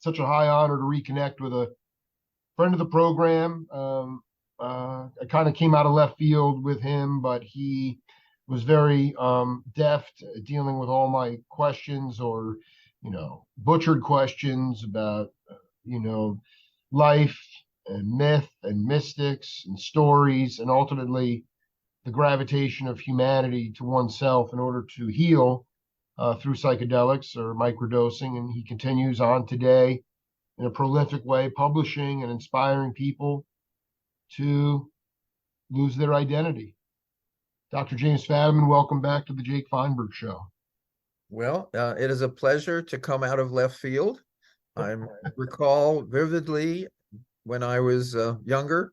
such a high honor to reconnect with a friend of the program. I kind of came out of left field with him, but he was very deft at dealing with all my questions or, butchered questions about, life and myth and mystics and stories, and ultimately the gravitation of humanity to oneself in order to heal through psychedelics or microdosing. And he continues on today in a prolific way, publishing and inspiring people to lose their identity. Dr. James Fadiman, welcome back to the Jake Feinberg Show. Well, it is a pleasure to come out of left field. I recall vividly when I was younger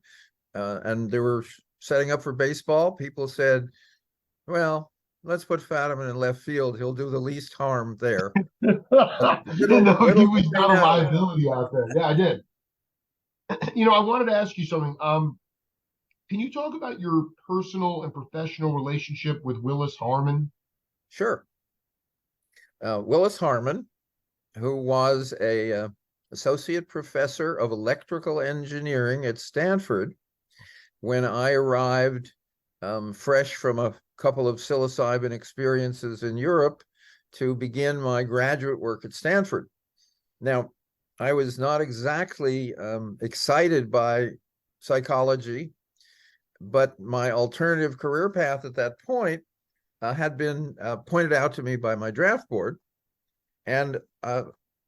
and they were setting up for baseball, people said, well, let's put Fadiman in left field. He'll do the least harm there. Didn't know he was not a liability out there. Yeah, I did. I wanted to ask you something. Can you talk about your personal and professional relationship with Willis Harman? Sure. Willis Harman, who was a associate professor of electrical engineering at Stanford when I arrived fresh from a couple of psilocybin experiences in Europe to begin my graduate work at Stanford. Now, I was not exactly excited by psychology, but my alternative career path at that point had been pointed out to me by my draft board. And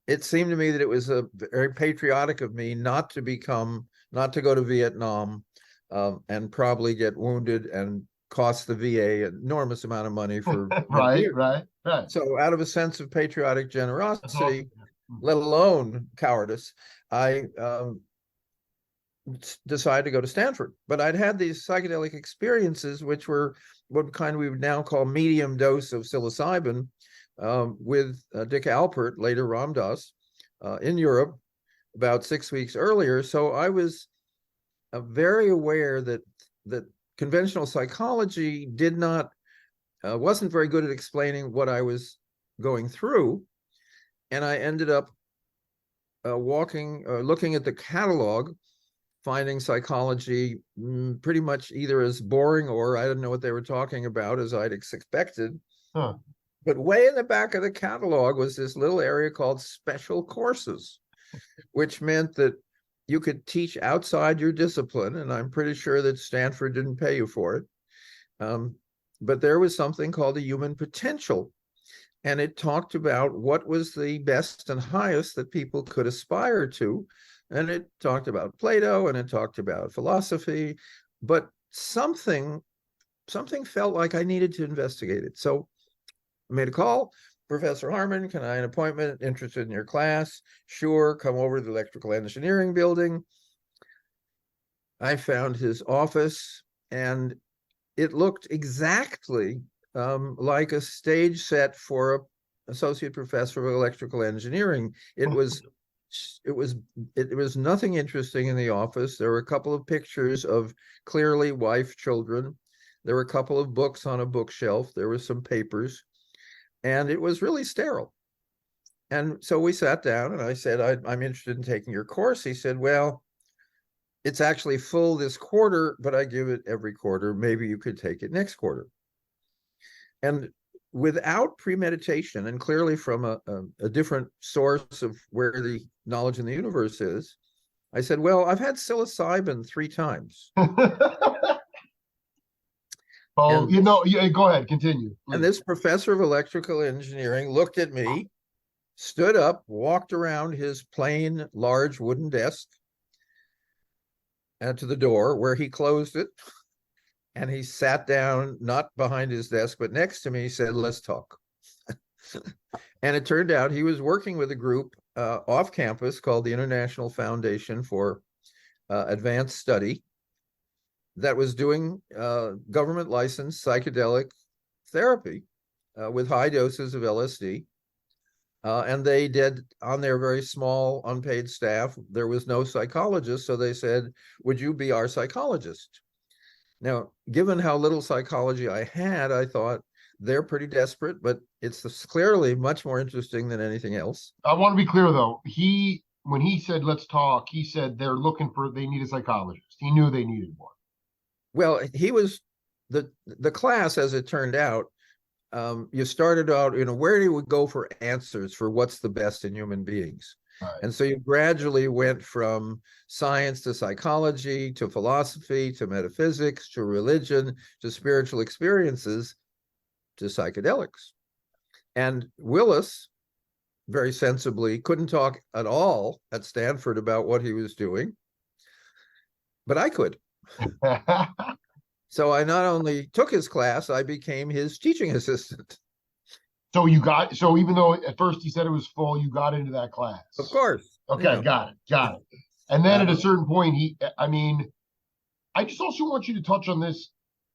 it seemed to me that it was very patriotic of me not to go to Vietnam and probably get wounded and cost the VA an enormous amount of money for right. So out of a sense of patriotic generosity, let alone cowardice, I decided to go to Stanford. But I'd had these psychedelic experiences, which were what kind we would now call medium dose of psilocybin with Dick Alpert, later Ram Dass, in Europe about 6 weeks earlier. So I was very aware that conventional psychology wasn't very good at explaining what I was going through. And I ended up looking at the catalog, finding psychology pretty much either as boring or I didn't know what they were talking about as I'd expected. Huh. But way in the back of the catalog was this little area called special courses, which meant that you could teach outside your discipline. And I'm pretty sure that Stanford didn't pay you for it. But there was something called the human potential. And it talked about what was the best and highest that people could aspire to. And it talked about Plato and it talked about philosophy, but something felt like I needed to investigate it. So I made a call. Professor Harman, can I have an appointment? Interested in your class? Sure, come over to the electrical engineering building. I found his office and it looked exactly like a stage set for an associate professor of electrical engineering. It was nothing interesting in the office. There were a couple of pictures of clearly wife, children. There were a couple of books on a bookshelf. There were some papers, and it was really sterile. And so we sat down and I said, I'm interested in taking your course. He said, well, it's actually full this quarter, but I give it every quarter. Maybe you could take it next quarter. And without premeditation, and clearly from a different source of where the knowledge in the universe is, I said, well, I've had psilocybin 3 times. Go ahead, continue. Please. And this professor of electrical engineering looked at me, stood up, walked around his plain, large wooden desk and to the door where he closed it. And he sat down, not behind his desk, but next to me. He said, let's talk. And it turned out he was working with a group off campus called the International Foundation for Advanced Study that was doing government licensed psychedelic therapy with high doses of LSD. And they did on their very small unpaid staff. There was no psychologist. So they said, would you be our psychologist? Now, given how little psychology I had, I thought they're pretty desperate, but it's clearly much more interesting than anything else. I want to be clear, though. He when he said let's talk, he said they need a psychologist. He knew they needed one. Well, he was the class, as it turned out. You started out, where do you go for answers for what's the best in human beings? Right. And so you gradually went from science to psychology to philosophy to metaphysics to religion to spiritual experiences to psychedelics. And Willis, very sensibly, couldn't talk at all at Stanford about what he was doing, but I could. So I not only took his class, I became his teaching assistant. So even though at first he said it was full, you got into that class. Of course. Okay, got it. And then at a certain point, I just also want you to touch on this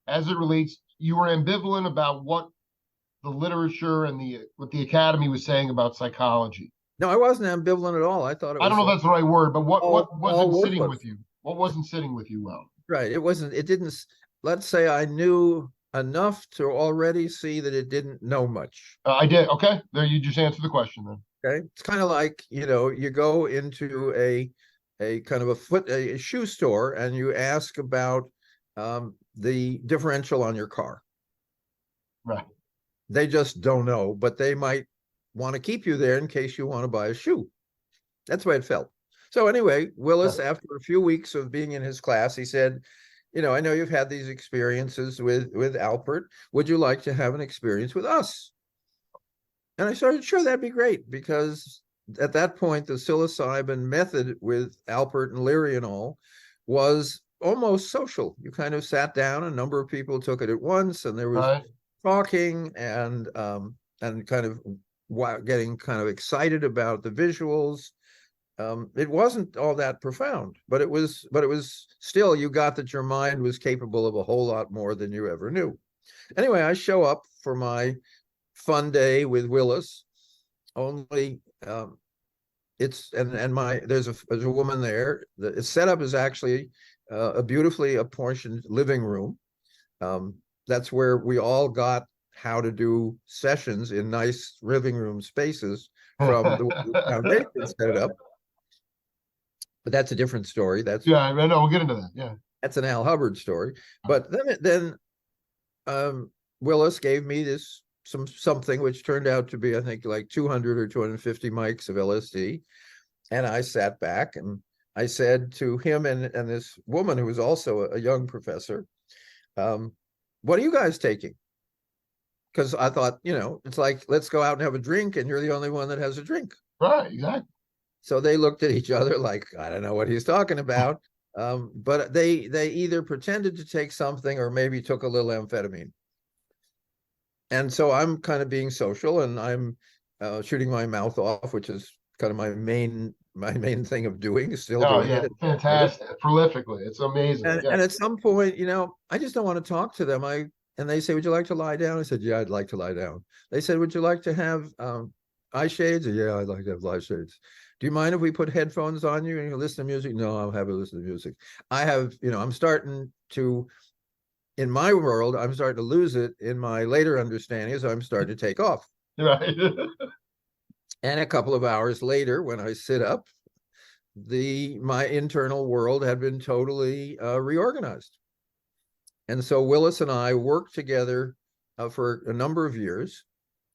as it relates. You were ambivalent about what the literature and what the academy was saying about psychology. No, I wasn't ambivalent at all. I thought it was. I don't know if that's the right word, but what wasn't sitting worthless with you? What wasn't sitting with you well? Right. It didn't, let's say I knew enough to already see that it didn't know much. I did. Okay. There, you just answered the question then. Okay. It's kind of like, you go into a kind of a shoe store and you ask about the differential on your car. Right. They just don't know, but they might want to keep you there in case you want to buy a shoe. That's the way it felt. So anyway, Willis, after a few weeks of being in his class, he said, I know you've had these experiences with Alpert. Would you like to have an experience with us? And I started, sure, that'd be great, because at that point, the psilocybin method with Alpert and Leary and all was almost social. You kind of sat down, a number of people took it at once, and there was talking and kind of getting kind of excited about the visuals. It wasn't all that profound, but it was still, you got that your mind was capable of a whole lot more than you ever knew. Anyway, I show up for my fun day with Willis, only there's a woman there. The setup is actually a beautifully apportioned living room. That's where we all got how to do sessions in nice living room spaces from the foundation set it up. But that's a different story. I know. We'll get into that. Yeah, that's an Al Hubbard story. But then Willis gave me something which turned out to be, I think, like 200 or 250 mics of LSD, and I sat back and I said to him and this woman who was also a young professor, "What are you guys taking?" Because I thought, it's like, let's go out and have a drink, and you're the only one that has a drink. Right. Exactly. So they looked at each other like, I don't know what he's talking about. But they either pretended to take something or maybe took a little amphetamine. And so I'm kind of being social, and I'm shooting my mouth off, which is kind of my main thing of doing, still doing it. Fantastic. Prolifically. It's amazing. And at some point, I just don't want to talk to them. And they say, would you like to lie down? I said, yeah, I'd like to lie down. They said, would you like to have eye shades? Yeah, I'd like to have eye shades. Do you mind if we put headphones on you and you listen to music? No, I'll have a listen to music. I have, I'm starting to, in my world, I'm starting to lose it. In my later understanding, so I'm starting to take off. Right. And a couple of hours later, when I sit up, my internal world had been totally reorganized. And so Willis and I worked together for a number of years,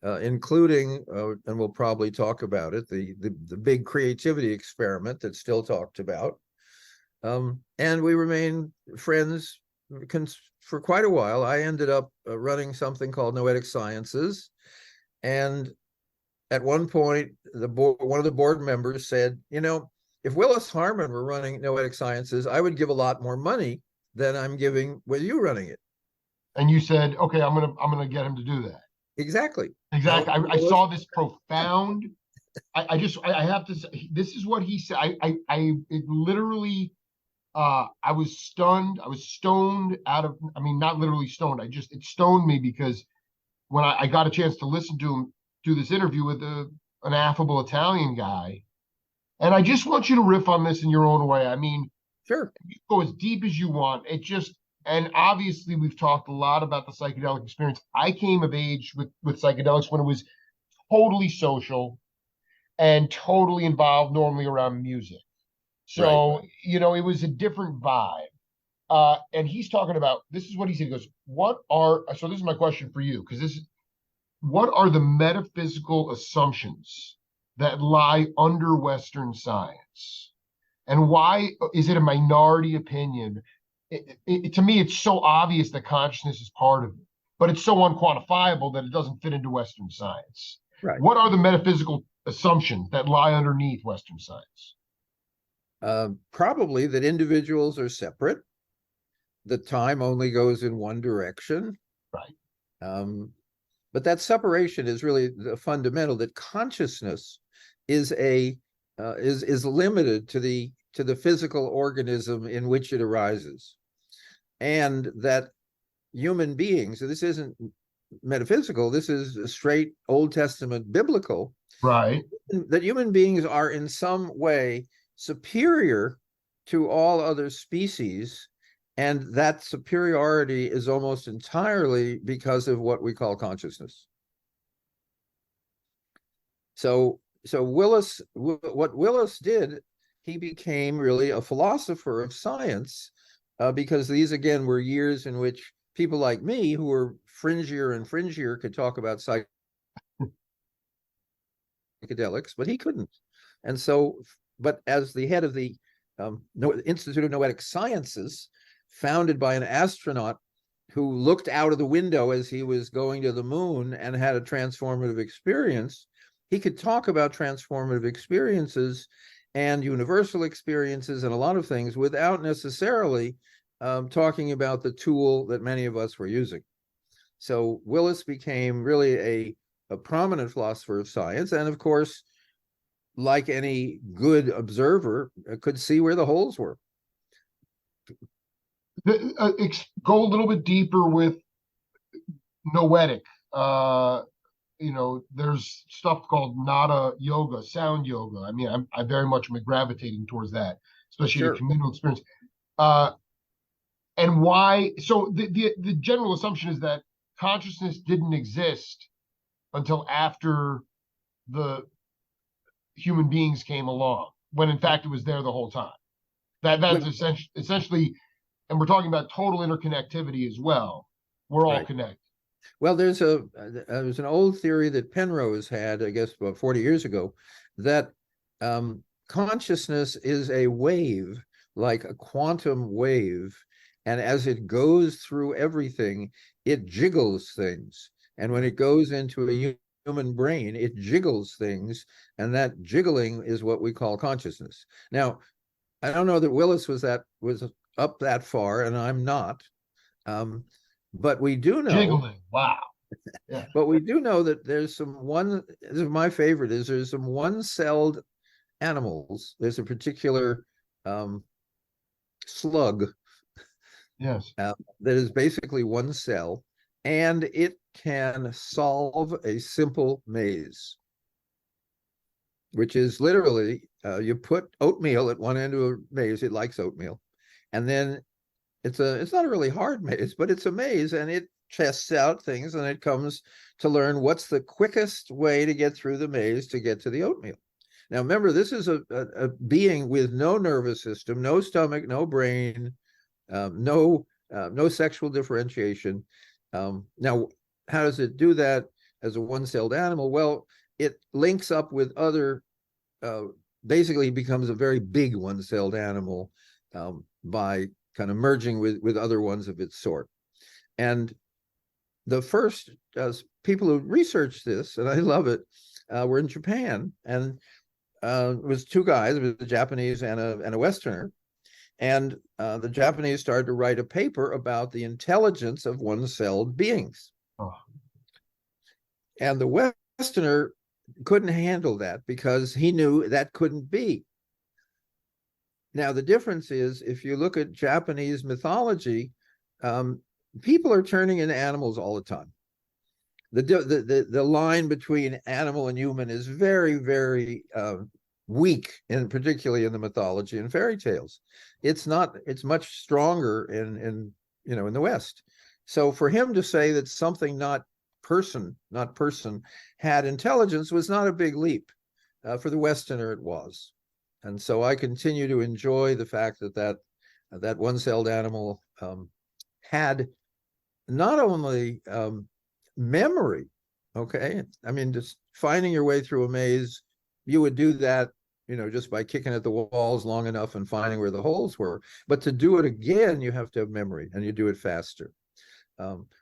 including, and we'll probably talk about it, the big creativity experiment that's still talked about. And we remained friends for quite a while. I ended up running something called Noetic Sciences. And at one point, one of the board members said, if Willis Harman were running Noetic Sciences, I would give a lot more money than I'm giving with you running it. And you said, okay, I'm gonna get him to do that. Exactly. I saw this profound. I have to say, this is what he said. It literally, I was stunned. I was stoned out of, not literally stoned. It stoned me, because when I got a chance to listen to him do this interview with an affable Italian guy, and I just want you to riff on this in your own way. Sure. You go as deep as you want. And obviously we've talked a lot about the psychedelic experience. I came of age with psychedelics when it was totally social. and totally involved normally around music. Right. So, it was a different vibe. And he's talking about, this is what he said. He goes, so this is my question for you, because what are the metaphysical assumptions that lie under Western science? And why is it a minority opinion? To me, it's so obvious that consciousness is part of it, but it's so unquantifiable that it doesn't fit into Western science. Right. What are the metaphysical assumptions that lie underneath Western science? Probably that individuals are separate, that time only goes in one direction. Right. But that separation is really the fundamental, that consciousness is limited to the physical organism in which it arises. And that human beings, so this isn't metaphysical, this is straight Old Testament biblical, Right. that human beings are in some way superior to all other species, and that superiority is almost entirely because of what we call consciousness. So what Willis did, he became really a philosopher of science, because these, again, were years in which people like me, who were fringier and fringier, could talk about psychedelics, but he couldn't. And so, but as the head of the Institute of Noetic Sciences, founded by an astronaut who looked out of the window as he was going to the moon and had a transformative experience, he could talk about transformative experiences and universal experiences and a lot of things without necessarily talking about the tool that many of us were using. So Willis became really a prominent philosopher of science, and of course, like any good observer, could see where the holes were. Go a little bit deeper with noetic. There's stuff called nada yoga, sound yoga. I mean, I very much am gravitating towards that, especially the communal experience. And why? So the general assumption is that consciousness didn't exist until after the human beings came along, when in fact it was there the whole time. That's essentially, and we're talking about total interconnectivity as well. We're all connected. Well, there's an old theory that Penrose had, I guess, about 40 years ago, that consciousness is a wave, like a quantum wave, and as it goes through everything, it jiggles things. And when it goes into a human brain, it jiggles things, and that jiggling is what we call consciousness. Now, I don't know that Willis was up that far, and I'm not. But we do know, jiggling. Wow. Yeah. But we do know that there's this is my favorite, there's some one-celled animals. There's a particular slug. Yes. That is basically one cell, and it can solve a simple maze, which is literally, you put oatmeal at one end of a maze, it likes oatmeal, and then it's not a really hard maze, but it's a maze, and it tests out things, and it comes to learn what's the quickest way to get through the maze to get to the oatmeal. Now, remember, this is a being with no nervous system, no stomach, no brain, no sexual differentiation. Now, how does it do that as a one-celled animal? Well, it links up with other, basically becomes a very big one-celled animal by kind of merging with other ones of its sort. And the first people who researched this, and I love it, were in Japan, and it was two guys, it was a Japanese and a Westerner, and the Japanese started to write a paper about the intelligence of one-celled beings. Oh. And the Westerner couldn't handle that because he knew that couldn't be. Now, the difference is, if you look at Japanese mythology, people are turning into animals all the time. The line between animal and human is very, very weak, and particularly in the mythology and fairy tales. It's much stronger in the West. So for him to say that something not person had intelligence was not a big leap. For the Westerner, it was. And so I continue to enjoy the fact that that one-celled animal had not only memory, okay? I mean, just finding your way through a maze, you would do that, just by kicking at the walls long enough and finding where the holes were. But to do it again, you have to have memory, and you do it faster.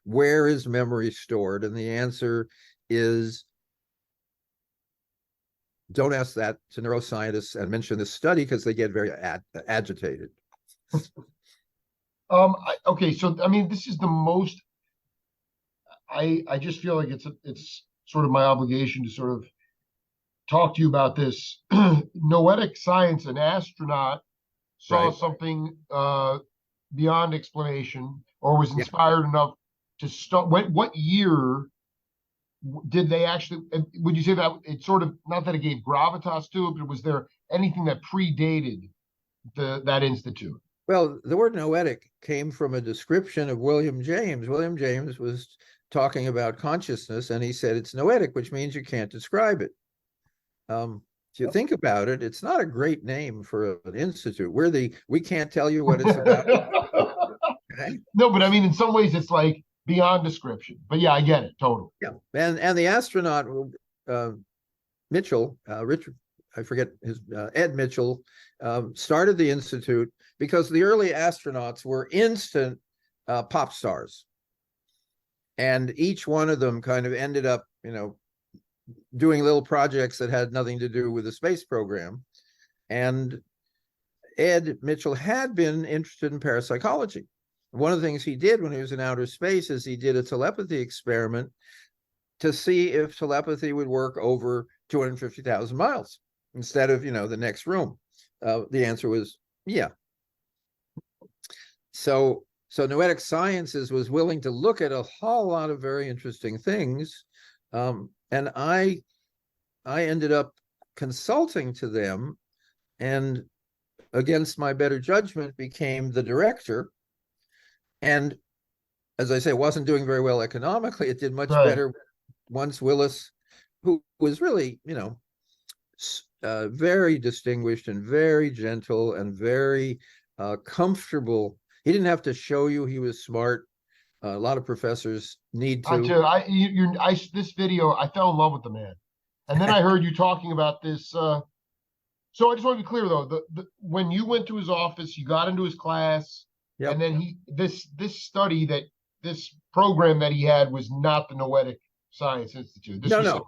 Where is memory stored? And the answer is, don't ask that to neuroscientists and mention this study, because they get very agitated. Okay, so I mean, this is the most. I just feel like it's sort of my obligation to sort of talk to you about this. Noetic science. An astronaut saw Right. something beyond explanation, or was Yeah. inspired enough to start. What year did they actually? Would you say that it sort of, not that it gave gravitas to it, but was there anything that predated that institute? Well, the word noetic came from a description of William James. William James was talking about consciousness, and he said it's noetic, which means you can't describe it. If you think about it, it's not a great name for an institute. We can't tell you what it's about. Okay? No, but I mean, in some ways, it's like beyond description. But yeah, I get it totally. Yeah, and the astronaut Mitchell, Richard, I forget his Ed Mitchell, started the institute because the early astronauts were instant pop stars, and each one of them kind of ended up, doing little projects that had nothing to do with the space program. And Ed Mitchell had been interested in parapsychology. One of the things he did when he was in outer space is he did a telepathy experiment to see if telepathy would work over 250,000 miles instead of, the next room. The answer was yeah. So Noetic Sciences was willing to look at a whole lot of very interesting things. And I ended up consulting to them, and against my better judgment became the director. And as I say, it wasn't doing very well economically. It did much better once Willis, who was really, very distinguished and very gentle and very comfortable. He didn't have to show you he was smart. A lot of professors need to. This video, I fell in love with the man, and then I heard you talking about this. So I just want to be clear, though, when you went to his office, you got into his class, Yep. and then this program that he had was not the Noetic Science Institute. This was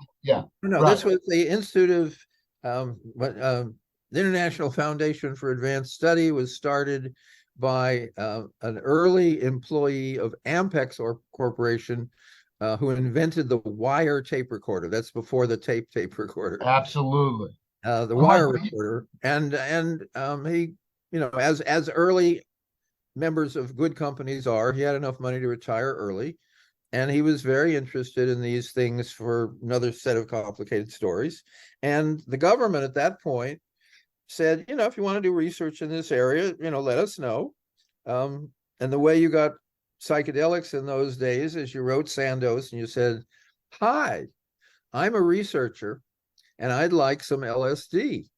No. This was the Institute of the International Foundation for Advanced Study. Was started by an early employee of Ampex Corporation, who invented the wire tape recorder. That's before the tape recorder. Absolutely. The wire recorder. And he, as early members of good companies are, he had enough money to retire early. And he was very interested in these things for another set of complicated stories. And the government at that point said, if you want to do research in this area, let us know. And the way you got psychedelics in those days is you wrote Sandoz and you said, "Hi, I'm a researcher and I'd like some LSD."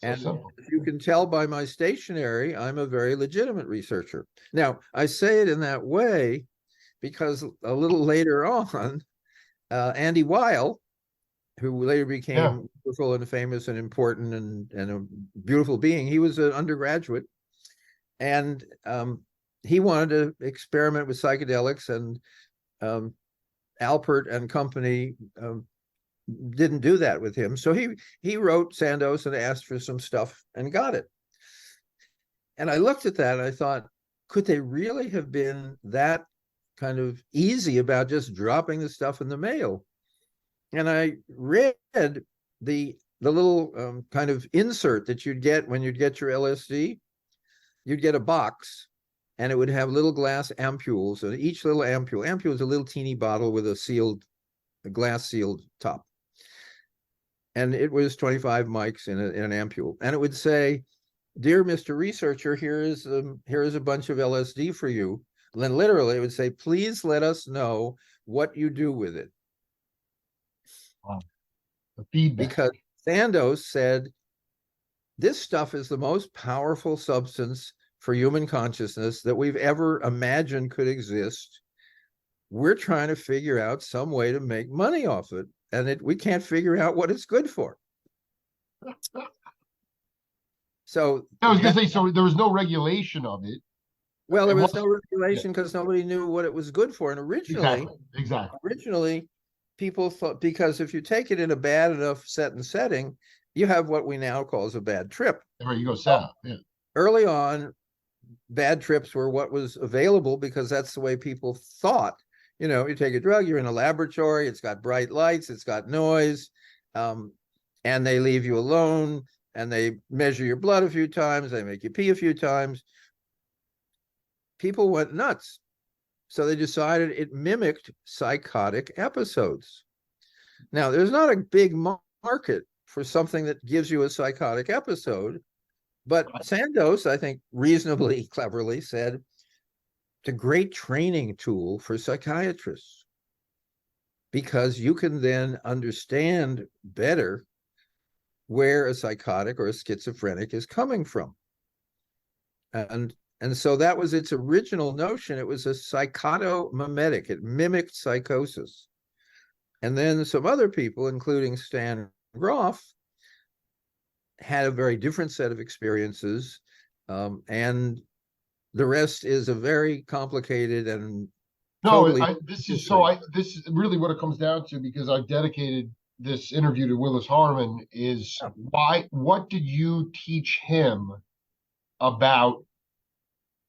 And if you can tell by my stationery, I'm a very legitimate researcher. Now, I say it in that way because a little later on, Andy Weil, who later became wonderful and famous and important and a beautiful being, he was an undergraduate, and he wanted to experiment with psychedelics, and Alpert and company didn't do that with him. So he wrote Sandoz and asked for some stuff and got it. And I looked at that and I thought, could they really have been that kind of easy about just dropping the stuff in the mail? And I read the little kind of insert that you'd get when you'd get your LSD. You'd get a box, and it would have little glass ampules, and each little ampule is a little teeny bottle with a glass sealed top. And it was 25 mics in an ampule, and it would say, "Dear Mr. Researcher, here is a bunch of LSD for you." And then literally it would say, "Please let us know what you do with it." Wow. The feedback. Sandoz said, this stuff is the most powerful substance for human consciousness that we've ever imagined could exist. We're trying to figure out some way to make money off it, and we can't figure out what it's good for. So I was going to say, so there was no regulation of it. Well, there was no regulation because nobody knew what it was good for. And originally, people thought, because if you take it in a bad enough set and setting, you have what we now call as a bad trip. There you go, south. Yeah. Early on, bad trips were what was available because that's the way people thought. You know, you take a drug, you're in a laboratory, it's got bright lights, it's got noise, and they leave you alone, and they measure your blood a few times, they make you pee a few times. People went nuts. So they decided it mimicked psychotic episodes. Now, there's not a big market for something that gives you a psychotic episode, but Sandoz, I think, reasonably cleverly said, it's a great training tool for psychiatrists because you can then understand better where a psychotic or a schizophrenic is coming from. And so that was its original notion. It was a psychotomimetic. It mimicked psychosis. And then some other people, including Stan Grof, had a very different set of experiences. And the rest is a very complicated and this is really what it comes down to, because I've dedicated this interview to Willis Harman, is what did you teach him about?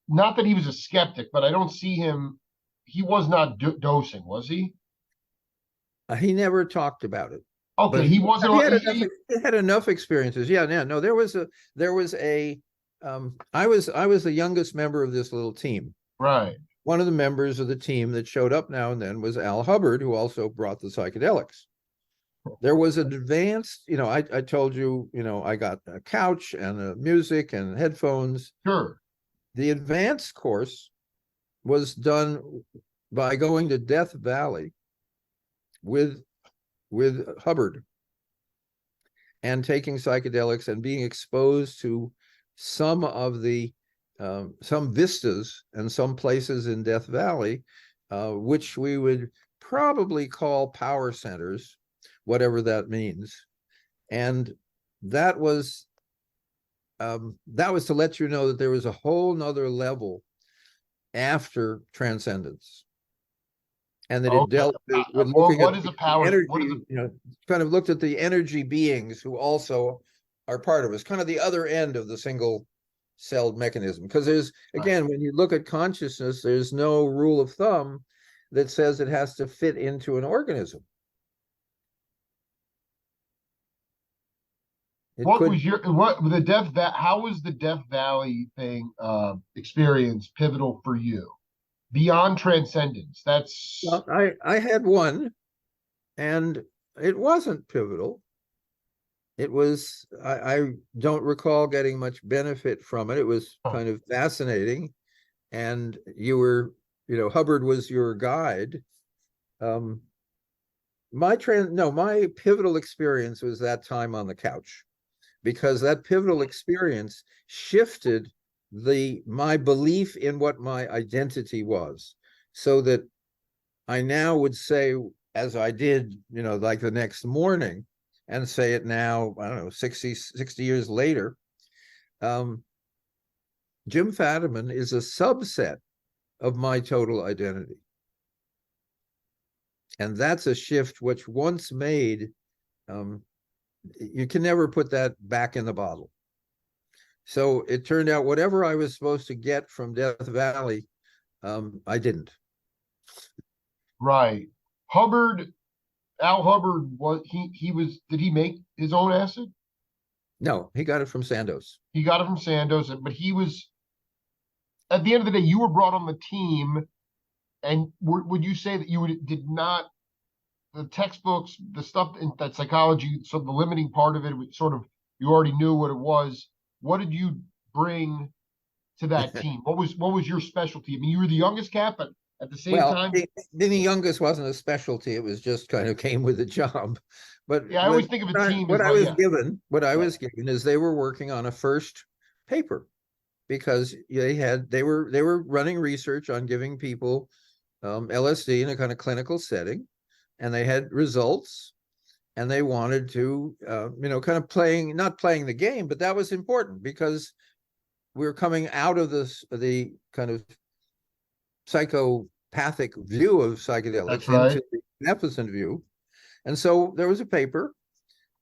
Not that he was a skeptic, but I don't see him. He was not dosing, was he? He never talked about it. Okay, he wasn't. He had enough experiences. Yeah, no. There was a. I was the youngest member of this little team. Right. One of the members of the team that showed up now and then was Al Hubbard, who also brought the psychedelics. There was an advanced, I told you, I got a couch and music and headphones. Sure. The advanced course was done by going to Death Valley with Hubbard and taking psychedelics and being exposed to some of the some vistas and some places in Death Valley, which we would probably call power centers, whatever that means. And that was to let you know that there was a whole nother level after transcendence, and that it dealt with looking at the power energy, kind of looked at the energy beings who also are part of us, kind of the other end of the single-celled mechanism. Because there's, again, when you look at consciousness, there's no rule of thumb that says it has to fit into an organism. How was the Death Valley thing experience pivotal for you beyond transcendence? I had one, and it wasn't pivotal. It was, I don't recall getting much benefit from it. It was kind of fascinating, and you were, Hubbard was your guide. My pivotal experience was that time on the couch, because that pivotal experience shifted my belief in what my identity was, so that I now would say, as I did, like the next morning, and say it now, I don't know, 60 years later, Jim Fadiman is a subset of my total identity. And that's a shift which once made, you can never put that back in the bottle. So it turned out whatever I was supposed to get from Death Valley, I didn't. Right. Al Hubbard, did he make his own acid? No, he got it from Sandoz. He got it from Sandoz, but he was, at the end of the day, you were brought on the team, and would you say that did not, the textbooks, the stuff in that psychology, so the limiting part of it, sort of, you already knew what it was. What did you bring to that team? What was your specialty? I mean, you were the youngest cat, but at the same Well, time? being the youngest wasn't a specialty. It was just kind of came with the job. But Yeah, I always think of a team as what I like, was yeah, given, what I yeah. was given is they were working on a first paper because they were running research on giving people LSD in a kind of clinical setting, and they had results, and they wanted to kind of not playing the game, but that was important because we were coming out of the kind of psychopathic view of That's psychedelics right. into the beneficent view. And so there was a paper,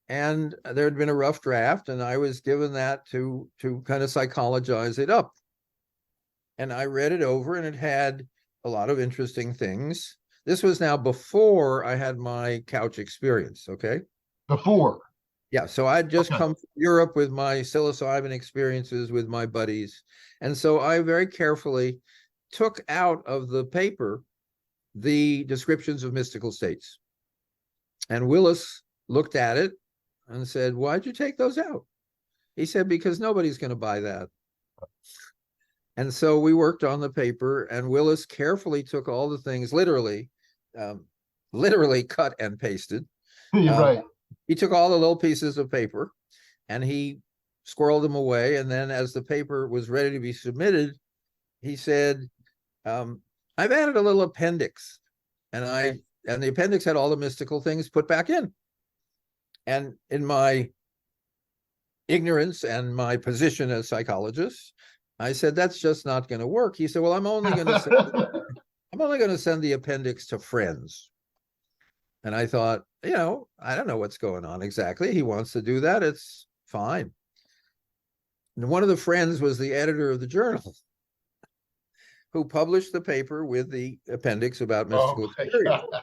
and there had been a rough draft, and I was given that to kind of psychologize it up. And I read it over, and it had a lot of interesting things. This was now before I had my couch experience, okay? Before. Yeah, so I'd just Okay. come from Europe with my psilocybin experiences with my buddies. And so I very carefully took out of the paper the descriptions of mystical states. And Willis looked at it and said, "Why'd you take those out?" He said, "Because nobody's going to buy that." And so we worked on the paper, and Willis carefully took all the things, um, literally cut and pasted. You're Um, right. he took all the little pieces of paper and he squirreled them away. And then as the paper was ready to be submitted, he said, "I've added a little appendix." And the appendix had all the mystical things put back in. And in my ignorance and my position as psychologist, I said, "That's just not going to work." He said, "Well, I'm only going to send the appendix to friends." And I thought, I don't know what's going on exactly. He wants to do that. It's fine. And one of the friends was the editor of the journal who published the paper with the appendix about Oh mystical my experience. God.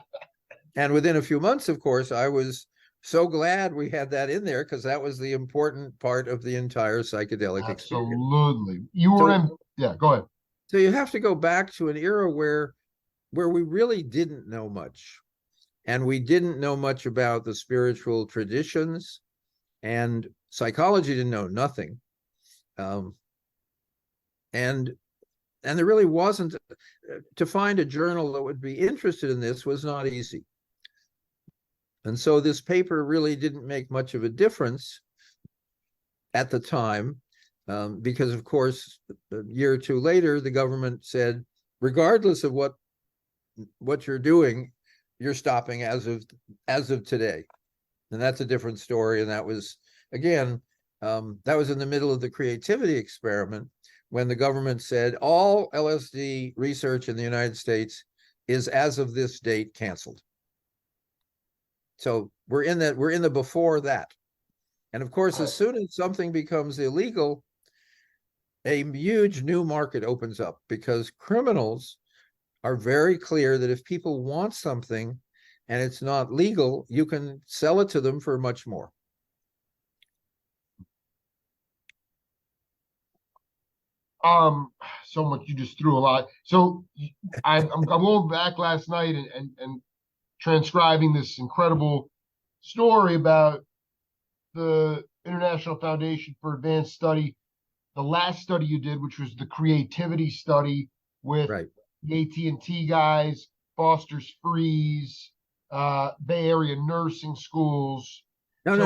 And within a few months, of course, I was so glad we had that in there because that was the important part of the entire psychedelic experience. Absolutely. You were So, in, yeah, go ahead. so you have to go back to an era where we really didn't know much. And we didn't know much about the spiritual traditions, and psychology didn't know nothing. Um, and there really wasn't, to find a journal that would be interested in this was not easy. And so this paper really didn't make much of a difference at the time, because of course, a year or two later, the government said, regardless of what you're doing, you're stopping as of today. And that's a different story. And that was, again, that was in the middle of the creativity experiment when the government said all LSD research in the United States is as of this date canceled. So we're in the before that. And of course, as soon as something becomes illegal, a huge new market opens up because criminals are very clear that if people want something and it's not legal, you can sell it to them for much more. So much, you just threw a lot. So I'm going back last night and transcribing this incredible story about the International Foundation for Advanced Study, the last study you did, which was the creativity study with Right. the AT&T guys, Foster's Freeze, Bay Area nursing schools. No.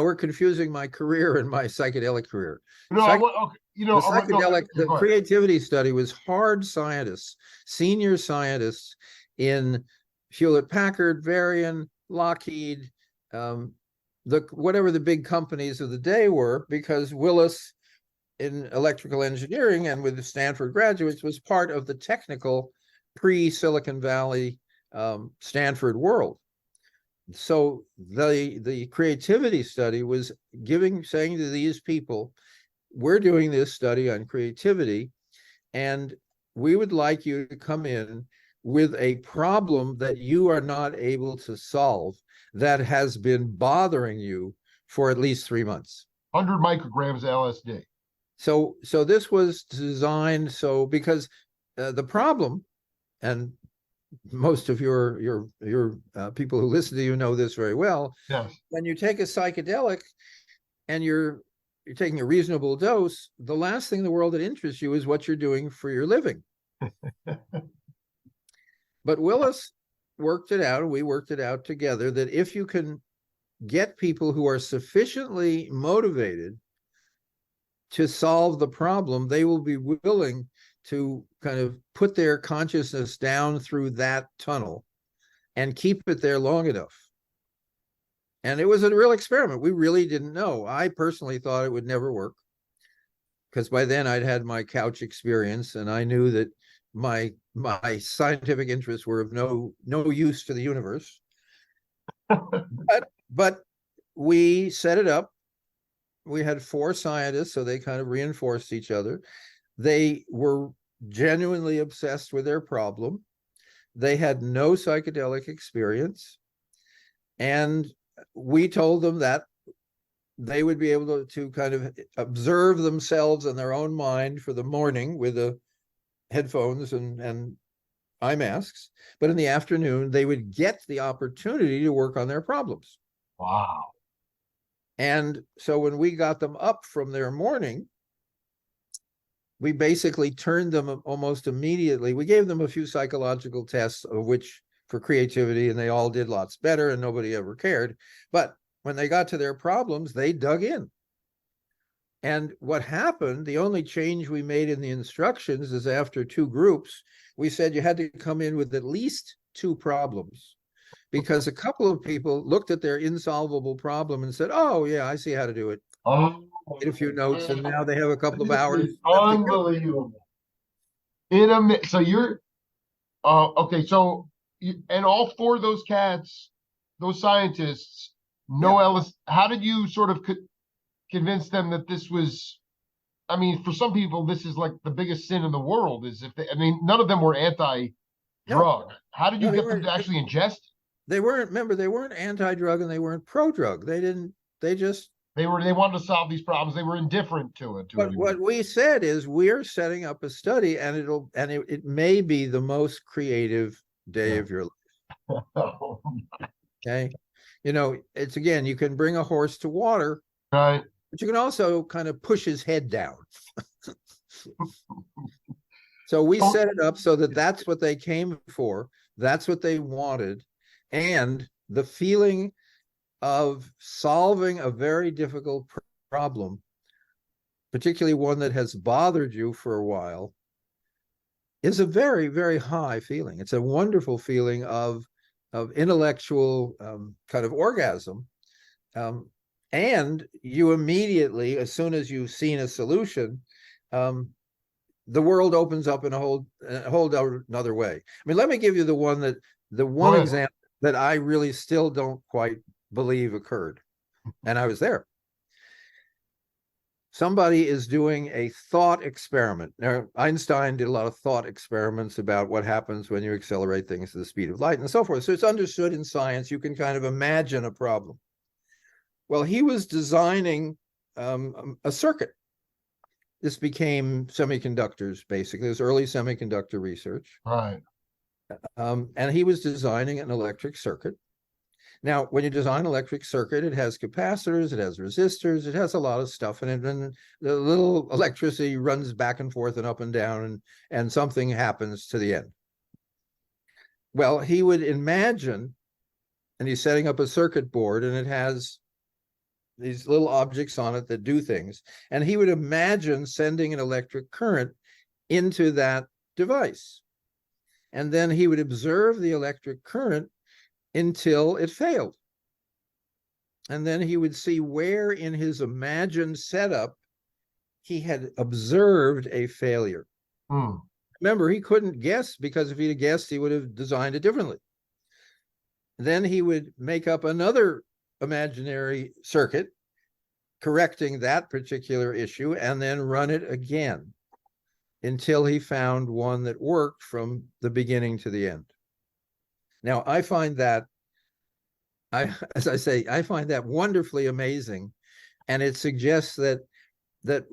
We're confusing my career and my psychedelic career. No, I want, okay, The I want, no, the go ahead. creativity study was hard scientists, senior scientists in Hewlett Packard, Varian, Lockheed, whatever the big companies of the day were, because Willis in electrical engineering and with the Stanford graduates was part of the technical pre-Silicon Valley Stanford world. So the creativity study was saying to these people, we're doing this study on creativity, and we would like you to come in with a problem that you are not able to solve that has been bothering you for at least 3 months. 100 micrograms LSD. So this was designed because the problem, and most of your people who listen to you know this very well. Yes. When you take a psychedelic and you're taking a reasonable dose, the last thing in the world that interests you is what you're doing for your living. But Willis worked it out, and we worked it out together, that if you can get people who are sufficiently motivated to solve the problem, they will be willing to kind of put their consciousness down through that tunnel and keep it there long enough. And it was a real experiment. We really didn't know. I personally thought it would never work, because by then I'd had my couch experience, and I knew that my scientific interests were of no use to the universe. But we set it up. We had 4 scientists, so they kind of reinforced each other. They were genuinely obsessed with their problem. They had no psychedelic experience. And we told them that they would be able to kind of observe themselves in their own mind for the morning with the headphones and eye masks. But in the afternoon, they would get the opportunity to work on their problems. Wow. And so when we got them up from their morning, we basically turned them almost immediately. We gave them a few psychological tests, of which for creativity, and they all did lots better, and nobody ever cared. But when they got to their problems, they dug in. And what happened, the only change we made in the instructions is after 2 groups, we said you had to come in with at least 2 problems, because a couple of people looked at their insolvable problem and said, oh, yeah, I see how to do it. Oh, Made a few notes, and now they have a couple of this hours. is unbelievable. So you're okay. So and all 4 of those cats, those scientists, no Ellis. How did you sort of convince them that this was? I mean, for some people, this is like the biggest sin in the world. Is if they? I mean, none of them were anti-drug. No. How did you No, get them to actually ingest? They weren't. Remember, they weren't anti-drug and they weren't pro-drug. They didn't. They just. They wanted to solve these problems. They were indifferent to it. But what we said is, we're setting up a study, and it may be the most creative day of your life. Okay, it's, again, you can bring a horse to water, Right. but you can also kind of push his head down. So we set it up so that that's what they came for. That's what they wanted. And the feeling of solving a very difficult problem, particularly one that has bothered you for a while, is a very, very high feeling. It's a wonderful feeling of intellectual kind of orgasm. And you immediately, as soon as you've seen a solution, the world opens up in a whole another way. I mean, let me give you the one example that I really still don't quite believe occurred, and I was there. Somebody is doing a thought experiment. Now, Einstein did a lot of thought experiments about what happens when you accelerate things to the speed of light and so forth. So it's understood in science. You can kind of imagine a problem. Well, he was designing a circuit. This became semiconductors, basically. It was early semiconductor research. Right. And he was designing an electric circuit. Now, when you design an electric circuit, it has capacitors, it has resistors, it has a lot of stuff in it, and the little electricity runs back and forth and up and down, and something happens to the end. Well, he would imagine, and he's setting up a circuit board, and it has these little objects on it that do things, and he would imagine sending an electric current into that device. And then he would observe the electric current until it failed. And then he would see where in his imagined setup he had observed a failure. Remember, he couldn't guess, because if he'd have guessed, he would have designed it differently. Then he would make up another imaginary circuit correcting that particular issue, and then run it again until he found one that worked from the beginning to the end. Now, I find that, as I say, I find that wonderfully amazing. And it suggests that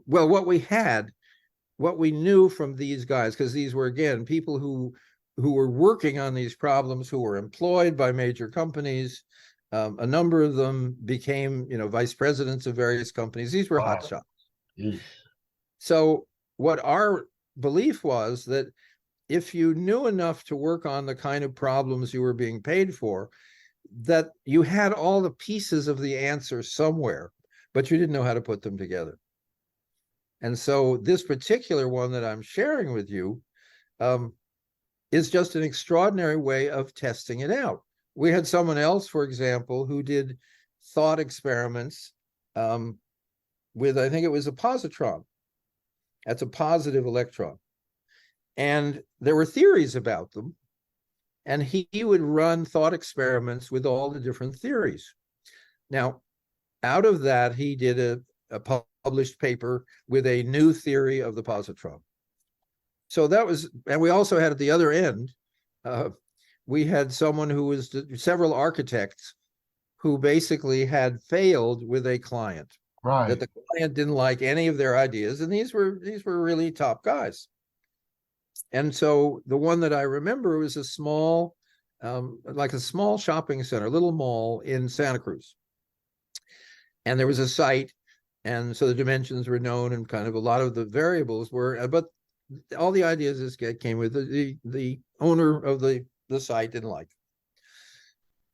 well, what we knew from these guys, because these were, again, people who were working on these problems, who were employed by major companies. A number of them became, vice presidents of various companies. These were hotshots. So what our belief was, that if you knew enough to work on the kind of problems you were being paid for, that you had all the pieces of the answer somewhere, but you didn't know how to put them together. And so this particular one that I'm sharing with you is just an extraordinary way of testing it out. We had someone else, for example, who did thought experiments with, I think it was a positron. That's a positive electron. And there were theories about them. And he would run thought experiments with all the different theories. Now, out of that, he did a published paper with a new theory of the positron. So that was, and we also had at the other end, we had someone who was several architects who basically had failed with a client. Right. That the client didn't like any of their ideas, and these were really top guys. And so the one that I remember was a small, like a small shopping center, little mall in Santa Cruz. And there was a site, and so the dimensions were known, and kind of a lot of the variables were, but all the ideas this guy came with, the owner of the site didn't like.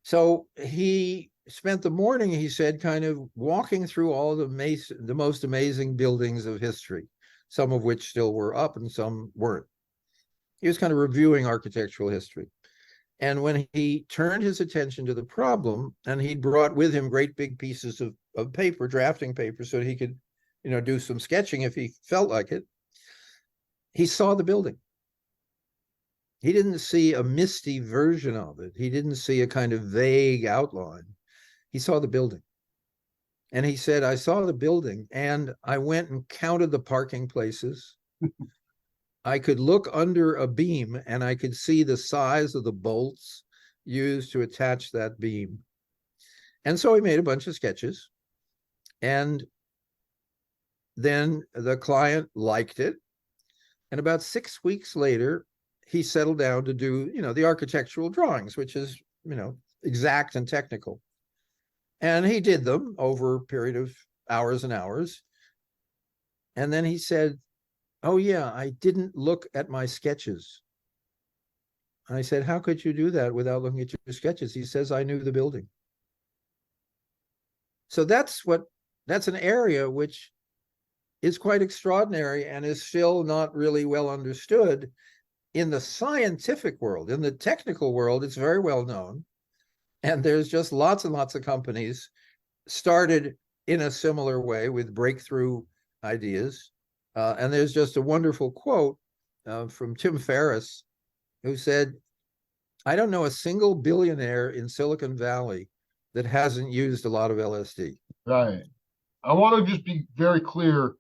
So he spent the morning, he said, kind of walking through all the most amazing buildings of history, some of which still were up and some weren't. He was kind of reviewing architectural history. And when he turned his attention to the problem, and he brought with him great big pieces of paper, drafting paper, so he could, do some sketching if he felt like it, he saw the building. He didn't see a misty version of it. He didn't see a kind of vague outline. He saw the building. And he said, I saw the building, and I went and counted the parking places. I could look under a beam, and I could see the size of the bolts used to attach that beam. And so he made a bunch of sketches. And then the client liked it. And about 6 weeks later, he settled down to do, the architectural drawings, which is, exact and technical. And he did them over a period of hours and hours. And then he said, oh, yeah, I didn't look at my sketches. And I said, how could you do that without looking at your sketches? He says, I knew the building. So that's an area which is quite extraordinary and is still not really well understood. In the scientific world, in the technical world, it's very well known. And there's just lots and lots of companies started in a similar way with breakthrough ideas. And there's just a wonderful quote from Tim Ferriss, who said, I don't know a single billionaire in Silicon Valley that hasn't used a lot of LSD. Right. I want to just be very clear.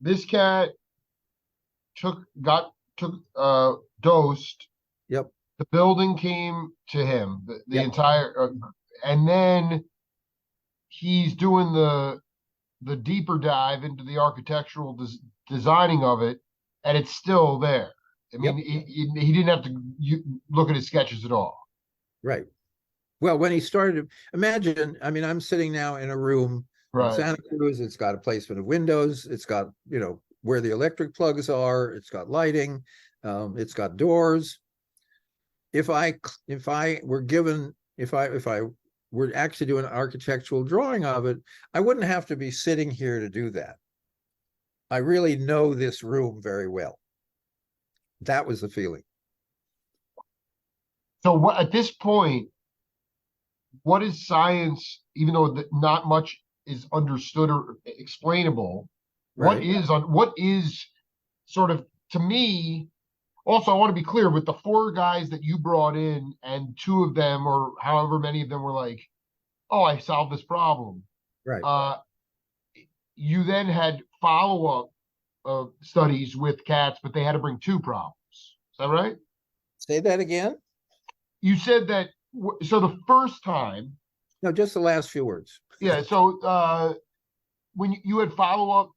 This cat dosed. Yep. The building came to him, the Yep. entire, and then he's doing the deeper dive into the architectural designing of it, and it's still there. I mean, Yep. he didn't have to look at his sketches at all. Right. Well, when he started, imagine, I mean, I'm sitting now in a room in Santa Cruz. It's got a placement of windows. It's got, where the electric plugs are. It's got lighting. It's got doors. If I were actually doing an architectural drawing of it, I wouldn't have to be sitting here to do that. I really know this room very well. That was the feeling. So at this point, what is science, even though not much is understood or explainable, Right. what is sort of, to me, also, I want to be clear, with the 4 guys that you brought in, and 2 of them, or however many of them, were like, oh, I solved this problem. Right. You then had follow-up studies with cats, but they had to bring 2 problems. Is that right? Say that again? You said that, so the first time. No, just the last few words. Yeah, so when you had follow-up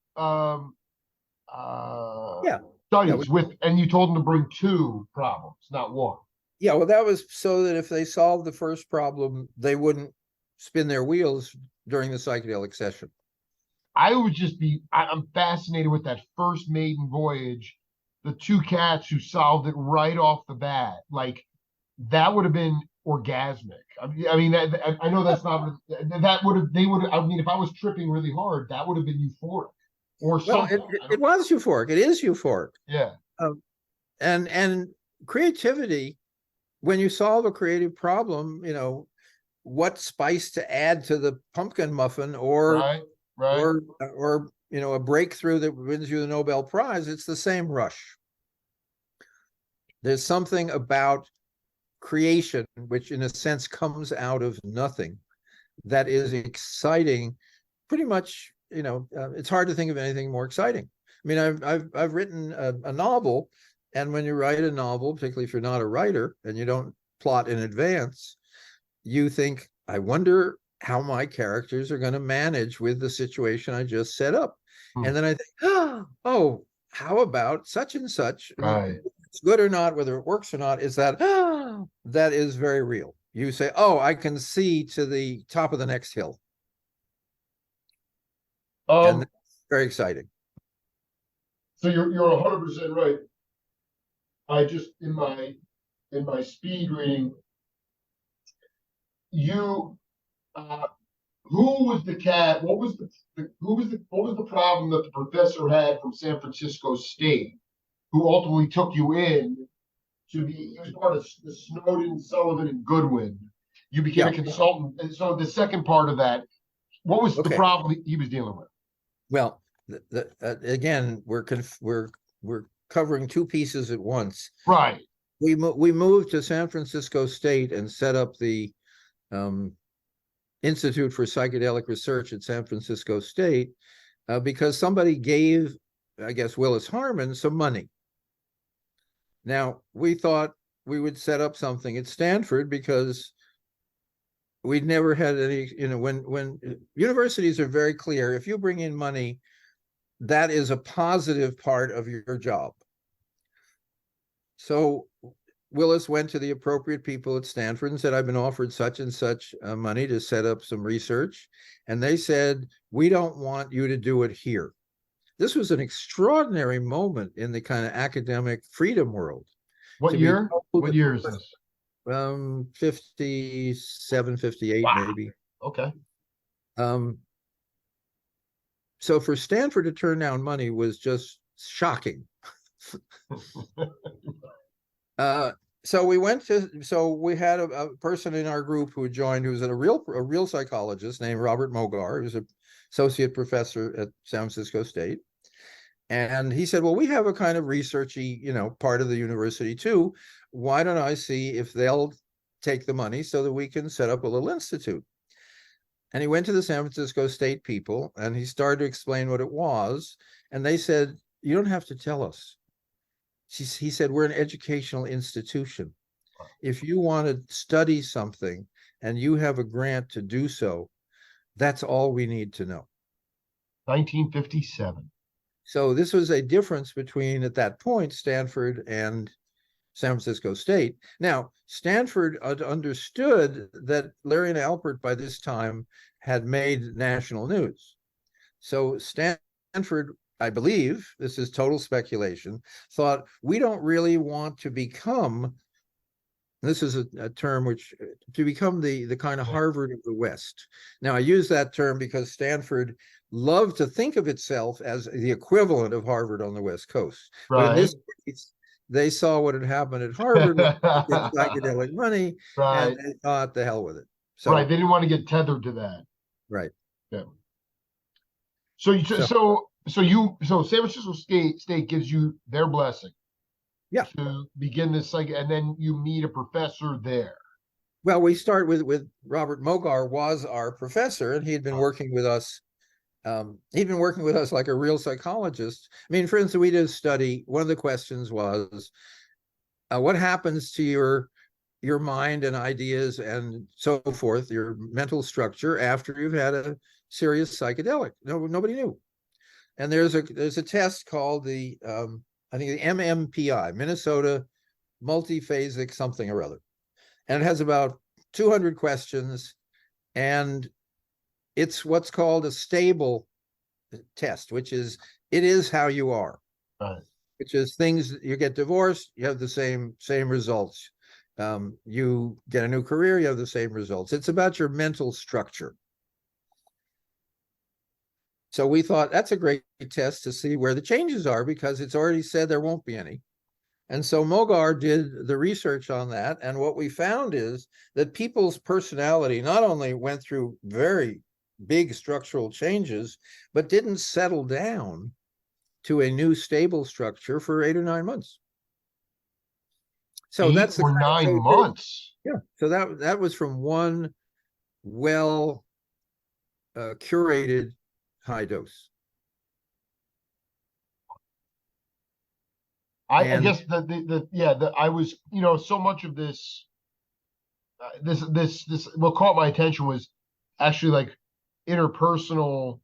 studies with, and you told them to bring 2 problems, not 1. Yeah, well, that was so that if they solved the first problem, they wouldn't spin their wheels during the psychedelic session. I'm fascinated with that first maiden voyage, the two cats who solved it right off the bat, like that would have been orgasmic. I know that's not that would have they would. I mean, if I was tripping really hard, that would have been euphoric or Well, something. it was euphoric. It is euphoric. Yeah. And creativity, when you solve a creative problem, what spice to add to the pumpkin muffin, or Right. Right. or a breakthrough that wins you the Nobel Prize, it's the same rush. There's something about creation, which in a sense comes out of nothing, that is exciting. Pretty much, it's hard to think of anything more exciting. I mean, I've written a novel, and when you write a novel, particularly if you're not a writer and you don't plot in advance, you think, I wonder how my characters are going to manage with the situation I just set up. And then I think, oh, how about such and such? Right. It's good or not, whether it works or not, is that that is very real. You say, oh, I can see to the top of the next hill. And that's very exciting. So you're 100% right. I just in my speed reading, you who was the cat? What was what was the problem that the professor had from San Francisco State, who ultimately took you in to be? He was part of the Snowden, Sullivan, and Goodwin. You became a consultant, and so the second part of that, what was the problem he was dealing with? Well, again, we're covering two pieces at once. Right. We moved to San Francisco State and set up the Institute for Psychedelic Research at San Francisco State because somebody gave, I guess, Willis Harman some money. Now, we thought we would set up something at Stanford because we'd never had any, when universities are very clear, if you bring in money, that is a positive part of your job. So Willis went to the appropriate people at Stanford and said, I've been offered such and such money to set up some research. And they said, we don't want you to do it here. This was an extraordinary moment in the kind of academic freedom world. What year? What year is this? 57, 58, wow. Maybe. Okay. So for Stanford to turn down money was just shocking. So we had a person in our group who joined, who was a real psychologist named Robert Mogar, who's an associate professor at San Francisco State. And he said, well, we have a kind of researchy, part of the university too. Why don't I see if they'll take the money so that we can set up a little institute? And he went to the San Francisco State people and he started to explain what it was. And they said, you don't have to tell us. He said, we're an educational institution. If you want to study something and you have a grant to do so, that's all we need to know. 1957. So this was a difference between, at that point, Stanford and San Francisco State. Now, Stanford understood that Larry and Alpert by this time had made national news. So Stanford, I believe, this is total speculation, thought we don't really want to become, this is a term which, to become the kind of Harvard of the West. Now, I use that term because Stanford loved to think of itself as the equivalent of Harvard on the West Coast. Right. But in this case, they saw what had happened at Harvard with psychedelic money, right, and they thought, the hell with it. So, right, they didn't want to get tethered to that. Right. Yeah. So San Francisco State gives you their blessing. Yeah. To begin this and then you meet a professor there. Well, we start with Robert Mogar was our professor, and he had been working with us. He'd been working with us like a real psychologist. I mean, for instance, we did a study. One of the questions was, what happens to your mind and ideas and so forth, your mental structure after you've had a serious psychedelic? Nobody knew. And there's a test called the I think the MMPI, Minnesota Multiphasic something or other, and it has about 200 questions, and it's what's called a stable test, which is, it is how you are. Right. which is things you get divorced, you have the same results. You get a new career, you have the same results. It's about your mental structure. So we thought that's a great test to see where the changes are, because it's already said there won't be any. And so Mogar did the research on that. And what we found is that people's personality not only went through very big structural changes, but didn't settle down to a new stable structure for 8 or 9 months. So Eight that's the or kind of, nine months. yeah. So that was from one well curated high dose. I And guess I was, so much of this, what caught my attention was actually like interpersonal,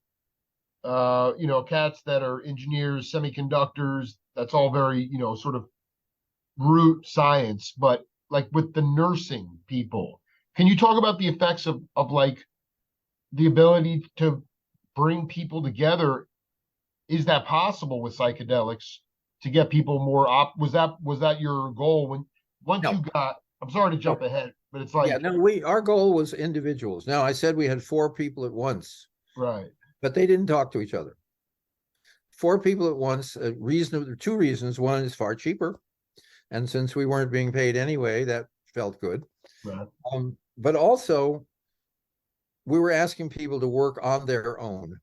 cats that are engineers, semiconductors. That's all very, sort of root science, but like with the nursing people, can you talk about the effects of like the ability to bring people together? Is that possible with psychedelics to get people more was that your goal when once no, you got, I'm sorry to no, jump ahead, but it's yeah, like, no, our goal was individuals. Now, I said we had 4 people at once, right. but they didn't talk to each other. 4 people at once, reason, 2 reasons. One is far cheaper. And since we weren't being paid anyway, that felt good. Right. But also, we were asking people to work on their own.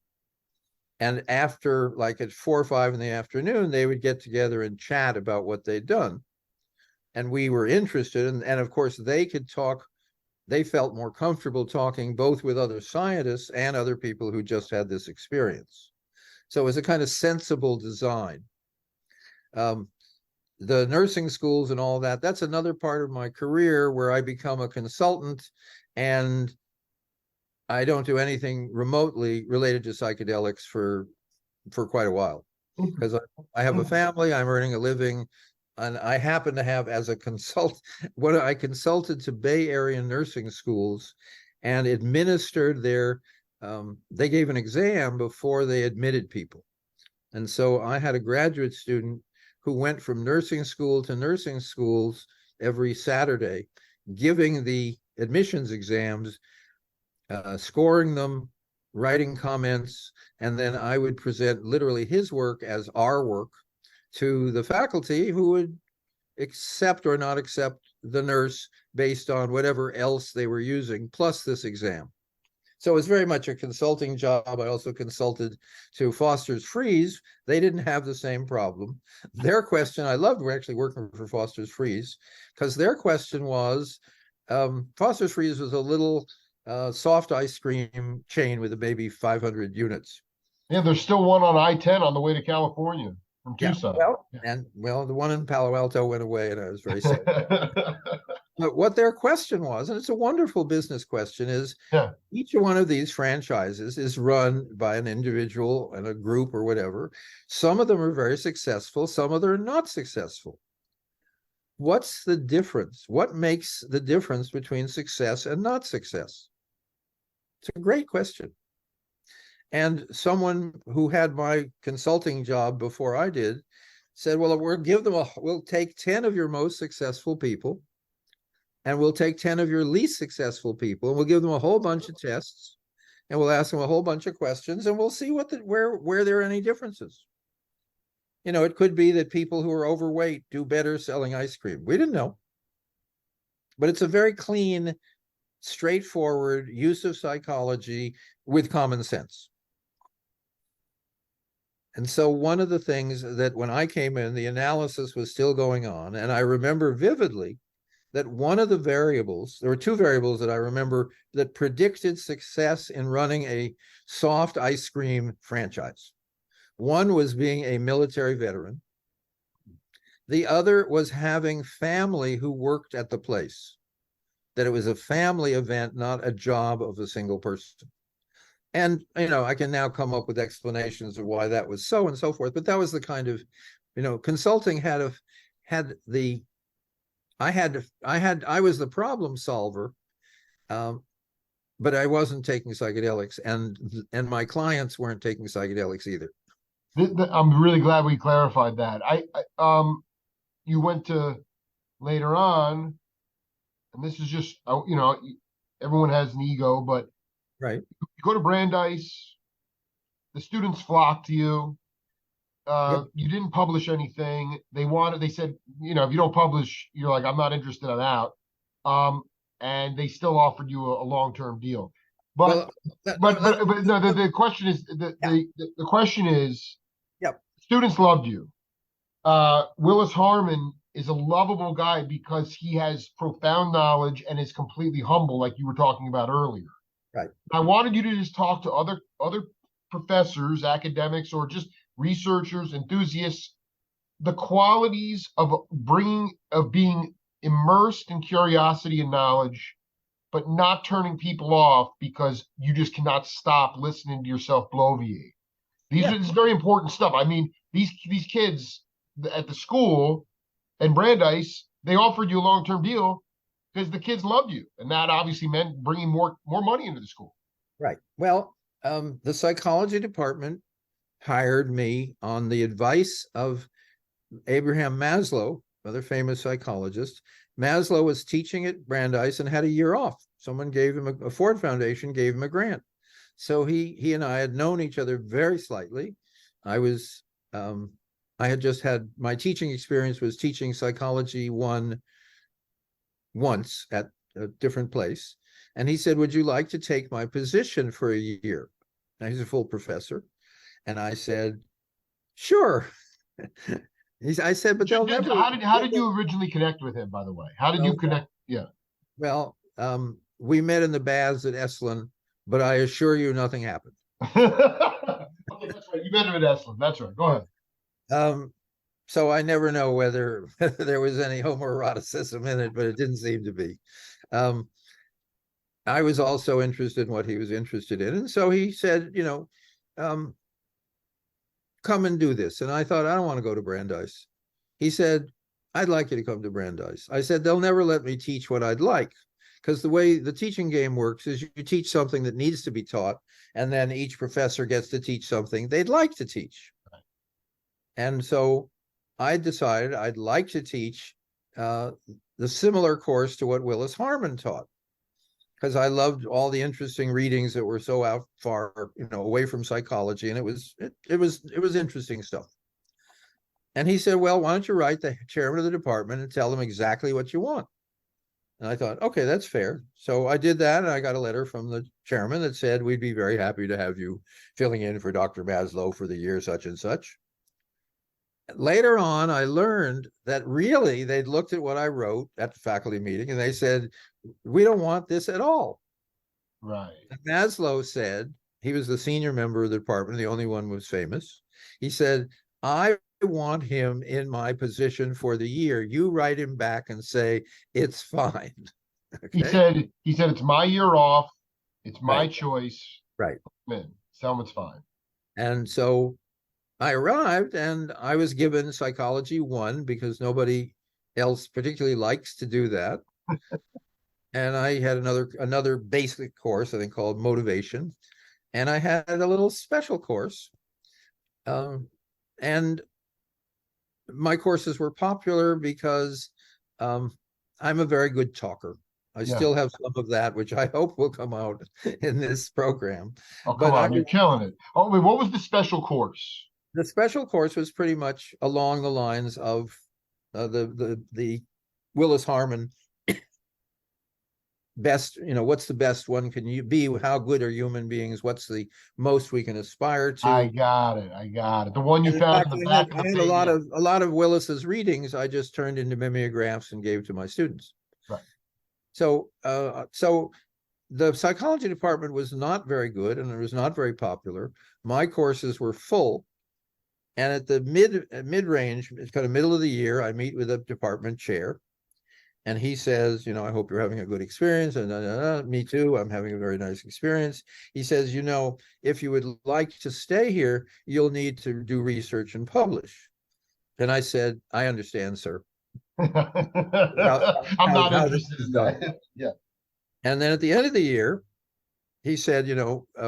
And after, like at 4 or 5 in the afternoon, they would get together and chat about what they'd done. And we were interested. And of course, they could talk. They felt more comfortable talking both with other scientists and other people who just had this experience. So it was a kind of sensible design. The nursing schools and all that, that's another part of my career where I become a consultant, and I don't do anything remotely related to psychedelics for quite a while, because I have a family, I'm earning a living, and I happen to have, as a consult, what I consulted to Bay Area nursing schools and administered their, they gave an exam before they admitted people. And so I had a graduate student who went from nursing school to nursing schools every Saturday, giving the admissions exams, scoring them, writing comments, and then I would present literally his work as our work to the faculty, who would accept or not accept the nurse based on whatever else they were using, plus this exam. So it was very much a consulting job. I also consulted to Foster's Freeze. They didn't have the same problem. Their question, I loved actually working for Foster's Freeze, because their question was, Foster's Freeze was a little soft ice cream chain with maybe 500 units. Yeah, there's still one on I-10 on the way to California from Yeah, Tucson. well, the one in Palo Alto went away, and I was very sad. But what their question was, and it's a wonderful business question, is Yeah. each one of these franchises is run by an individual and a group or whatever. Some of them are very successful, some of them are not successful. What's the difference? What makes the difference between success and not success? It's a great question. And someone who had my consulting job before I did said, well, we'll take 10 of your most successful people, and we'll take 10 of your least successful people, and we'll give them a whole bunch of tests, and we'll ask them a whole bunch of questions, and we'll see where there are any differences. It could be that people who are overweight do better selling ice cream. We didn't know. But it's a very clean, straightforward use of psychology with common sense. And so one of the things that when I came in, the analysis was still going on, and I remember vividly that one of the variables, there were 2 variables that I remember that predicted success in running a soft ice cream franchise. One was being a military veteran. The other was having family who worked at the place, that it was a family event, not a job of a single person. And, I can now come up with explanations of why that was so and so forth, but that was the kind of, consulting I was the problem solver, but I wasn't taking psychedelics, and my clients weren't taking psychedelics either. I'm really glad we clarified that. You went to later on, and this is just, everyone has an ego, but Right. you go to Brandeis, the students flock to you. Yep. You didn't publish anything. They said, if you don't publish, you're like, I'm not interested, I'm out. Um, and they still offered you a long-term deal. But Well, but no, the question is yeah. the question is, Yep. students loved you. Willis Harman is a lovable guy because he has profound knowledge and is completely humble, like you were talking about earlier. Right. I wanted you to just talk to other professors, academics, or just researchers, enthusiasts, the qualities of being immersed in curiosity and knowledge, but not turning people off because you just cannot stop listening to yourself bloviate. Yeah. This is very important stuff. I mean, these kids at the school and Brandeis, they offered you a long-term deal because the kids loved you, and that obviously meant bringing more money into the school. Right. Well, the psychology department hired me on the advice of Abraham Maslow, another famous psychologist. Maslow was teaching at Brandeis and had a year off. Someone gave him a Ford Foundation gave him a grant. So he and I had known each other very slightly. I was I had just had my teaching experience was teaching psychology one once at a different place. And he said, would you like to take my position for a year? Now he's a full professor. And I said, sure. I said, but they'll never. How did you originally connect with him, by the way? How did you connect? Yeah. Well, we met in the baths at Esalen, but I assure you nothing happened. Okay, that's right. You met him at Esalen. That's right. Go ahead. So I never know whether there was any homoeroticism in it, but it didn't seem to be. I was also interested in what he was interested in. And so he said, come and do this. And I thought, I don't want to go to Brandeis. He said, I'd like you to come to Brandeis. I said, they'll never let me teach what I'd like. Because the way the teaching game works is you teach something that needs to be taught, and then each professor gets to teach something they'd like to teach. And so I decided I'd like to teach the similar course to what Willis Harman taught, because I loved all the interesting readings that were so out far, away from psychology, and it was interesting stuff. And he said, well, why don't you write the chairman of the department and tell them exactly what you want? And I thought, okay, that's fair. So I did that, and I got a letter from the chairman that said, we'd be very happy to have you filling in for Dr. Maslow for the year such and such. Later on, I learned that really they'd looked at what I wrote at the faculty meeting, and they said, we don't want this at all. Right. And Maslow said, he was the senior member of the department, the only one who was famous. He said, I want him in my position for the year. You write him back and say, it's fine. Okay? He said, it's my year off. It's my Right. choice. Right. Man, tell him it's fine. And so I arrived, and I was given psychology 1 because nobody else particularly likes to do that. And I had another basic course, I think, called motivation. And I had a little special course. And my courses were popular because I'm a very good talker. I still have some of that, which I hope will come out in this program. Oh, come on, you're killing it. Oh, wait, what was the special course? The special course was pretty much along the lines of the Willis Harman best, what's the best one can you be? How good are human beings? What's the most we can aspire to? I got it. The one you found in the back of the page. A lot of Willis's readings I just turned into mimeographs and gave to my students. Right. So the psychology department was not very good, and it was not very popular. My courses were full. And at the mid-range, it's kind of middle of the year, I meet with the department chair, and he says, I hope you're having a good experience. And me too, I'm having a very nice experience. He says, if you would like to stay here, you'll need to do research and publish. And I said, I understand, sir. I'm not interested in that. Yeah. And then at the end of the year, he said,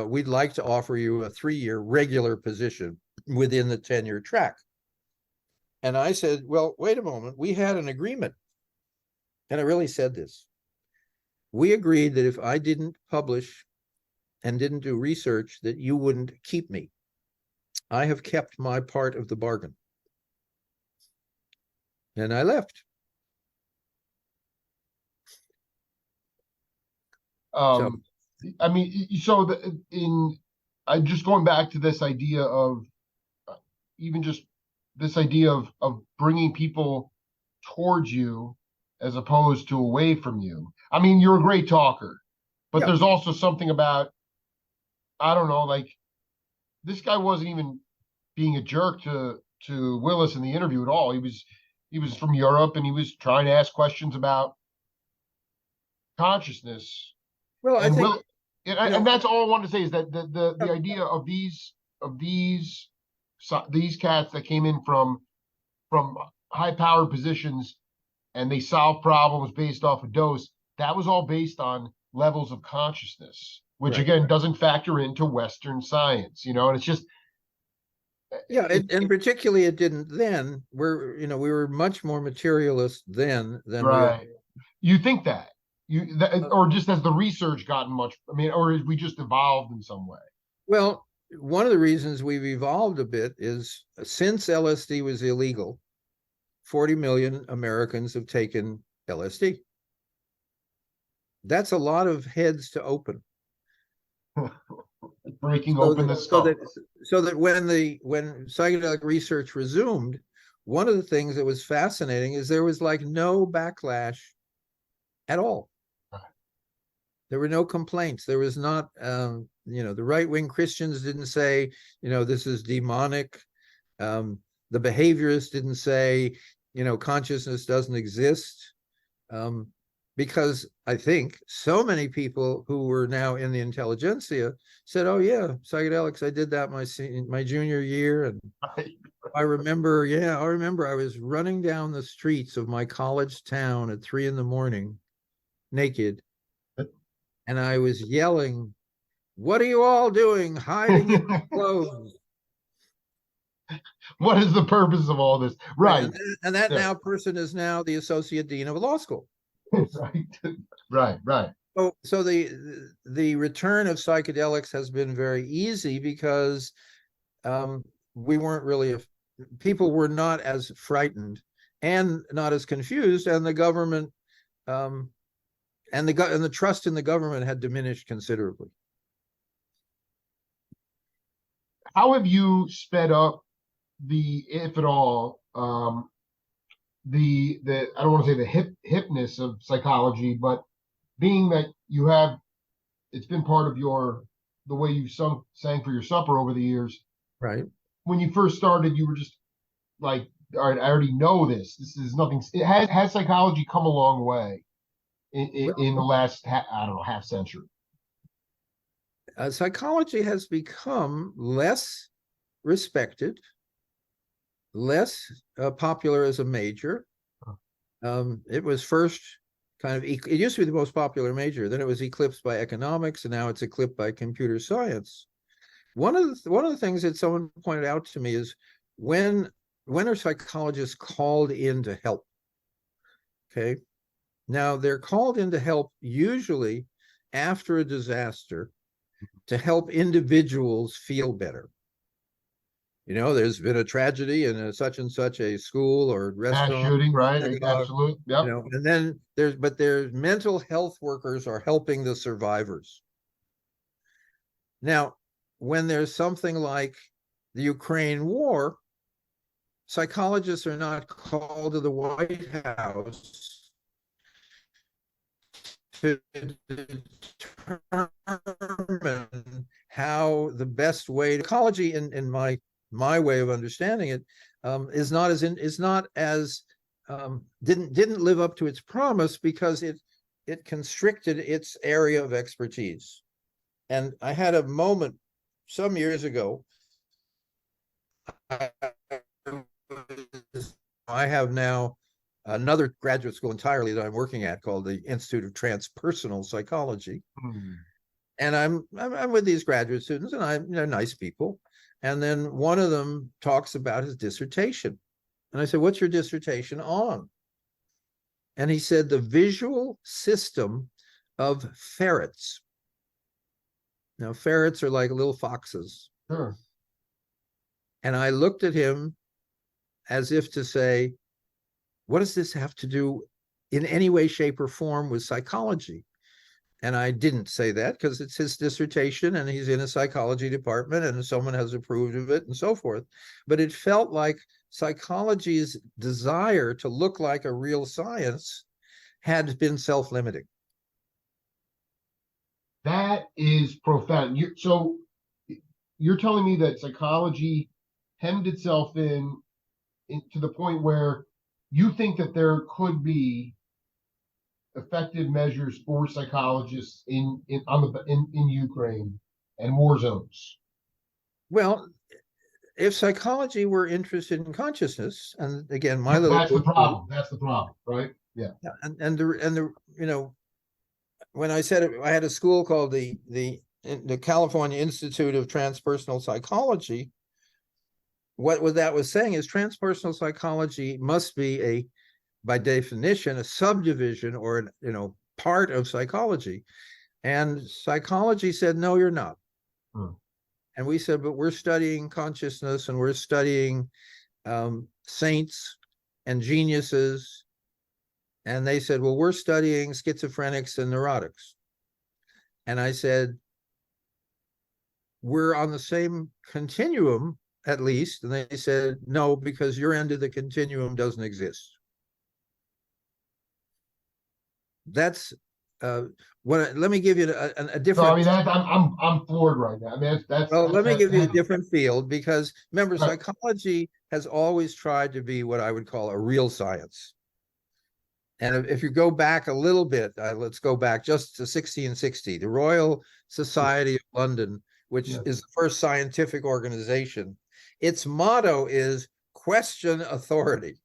we'd like to offer you a 3-year regular position within the tenure track. And I said, well, wait a moment. We had an agreement. And I really said this. We agreed that if I didn't publish and didn't do research, that you wouldn't keep me. I have kept my part of the bargain. And I left. I mean, so I'm just going back to this idea of even just this idea of bringing people towards you as opposed to away from you. I mean, you're a great talker, but there's also something about, I don't know, like this guy wasn't even being a jerk to Willis in the interview at all. He was from Europe, and he was trying to ask questions about consciousness. Well, I think, and that's all I wanted to say is that the idea of these cats that came in from high powered positions and they solved problems based off a dose, that was all based on levels of consciousness, which again doesn't factor into Western science, and it's just and particularly it didn't then. We were much more materialist then than right. You think that? Or just as the research gotten much, I mean, or we just evolved in some way? Well, one of the reasons we've evolved a bit is since LSD was illegal, 40 million Americans have taken LSD. That's a lot of heads to open. Breaking open the skull. So that when psychedelic research resumed, one of the things that was fascinating is there was like no backlash at all. There were no complaints. There was not, the right-wing Christians didn't say, this is demonic. The behaviorists didn't say, consciousness doesn't exist. Because I think so many people who were now in the intelligentsia said, oh yeah, psychedelics, I did that my junior year. And I remember I was running down the streets of my college town at 3 a.m, naked. And I was yelling, what are you all doing hiding in your clothes? What is the purpose of all this? Right. And that now person is now the associate dean of a law school. Right. So the return of psychedelics has been very easy because we weren't really, people were not as frightened and not as confused, and the government and the trust in the government had diminished considerably. How have you sped up if at all, the I don't want to say the hipness of psychology, but being that it's been part of the way you sang for your supper over the years. Right. When you first started, you were just like, all right, I already know this. This is nothing. Has psychology come a long way in the last, half century? Psychology has become less respected, less popular as a major. It was first it used to be the most popular major, then it was eclipsed by economics, and now it's eclipsed by computer science. One of the things that someone pointed out to me is when are psychologists called in to help? Okay. Now they're called in to help usually after a disaster to help individuals feel better. There's been a tragedy in such and such a school or restaurant. Mass shooting, right? Absolutely. Yep. And then there's mental health workers are helping the survivors. Now, when there's something like the Ukraine war, psychologists are not called to the White House to determine how the best way to psychology in my way of understanding it didn't live up to its promise because it constricted its area of expertise. And I had a moment some years ago. I have now another graduate school entirely that I'm working at called the Institute of Transpersonal Psychology. And I'm with these graduate students, and they're nice people. And then one of them talks about his dissertation. And I said, "What's your dissertation on?" And he said, "The visual system of ferrets." Now, ferrets are like little foxes. Sure. And I looked at him as if to say, what does this have to do in any way, shape, or form with psychology? And I didn't say that because it's his dissertation and he's in a psychology department and someone has approved of it and so forth. But it felt like psychology's desire to look like a real science had been self-limiting. That is profound. So you're telling me that psychology hemmed itself in to the point where you think that there could be effective measures for psychologists in Ukraine and war zones. Well, if psychology were interested in consciousness, and again, my little That's the problem. That's the problem, right? Yeah. and the when I said I had a school called the California Institute of Transpersonal Psychology, what that was saying is transpersonal psychology must be by definition, a subdivision or part of psychology. And psychology said, no, you're not. And we said, but we're studying consciousness and we're studying saints and geniuses. And they said, well, we're studying schizophrenics and neurotics. And I said, we're on the same continuum, at least. And they said, no, because your end of the continuum doesn't exist. That's let me give you a different. So, I mean, I'm floored right now. I mean, let me give you a different field, because remember, psychology has always tried to be what I would call a real science. And if you go back a little bit, let's go back just to 1660, the Royal Society of London, which is the first scientific organization. Its motto is question authority.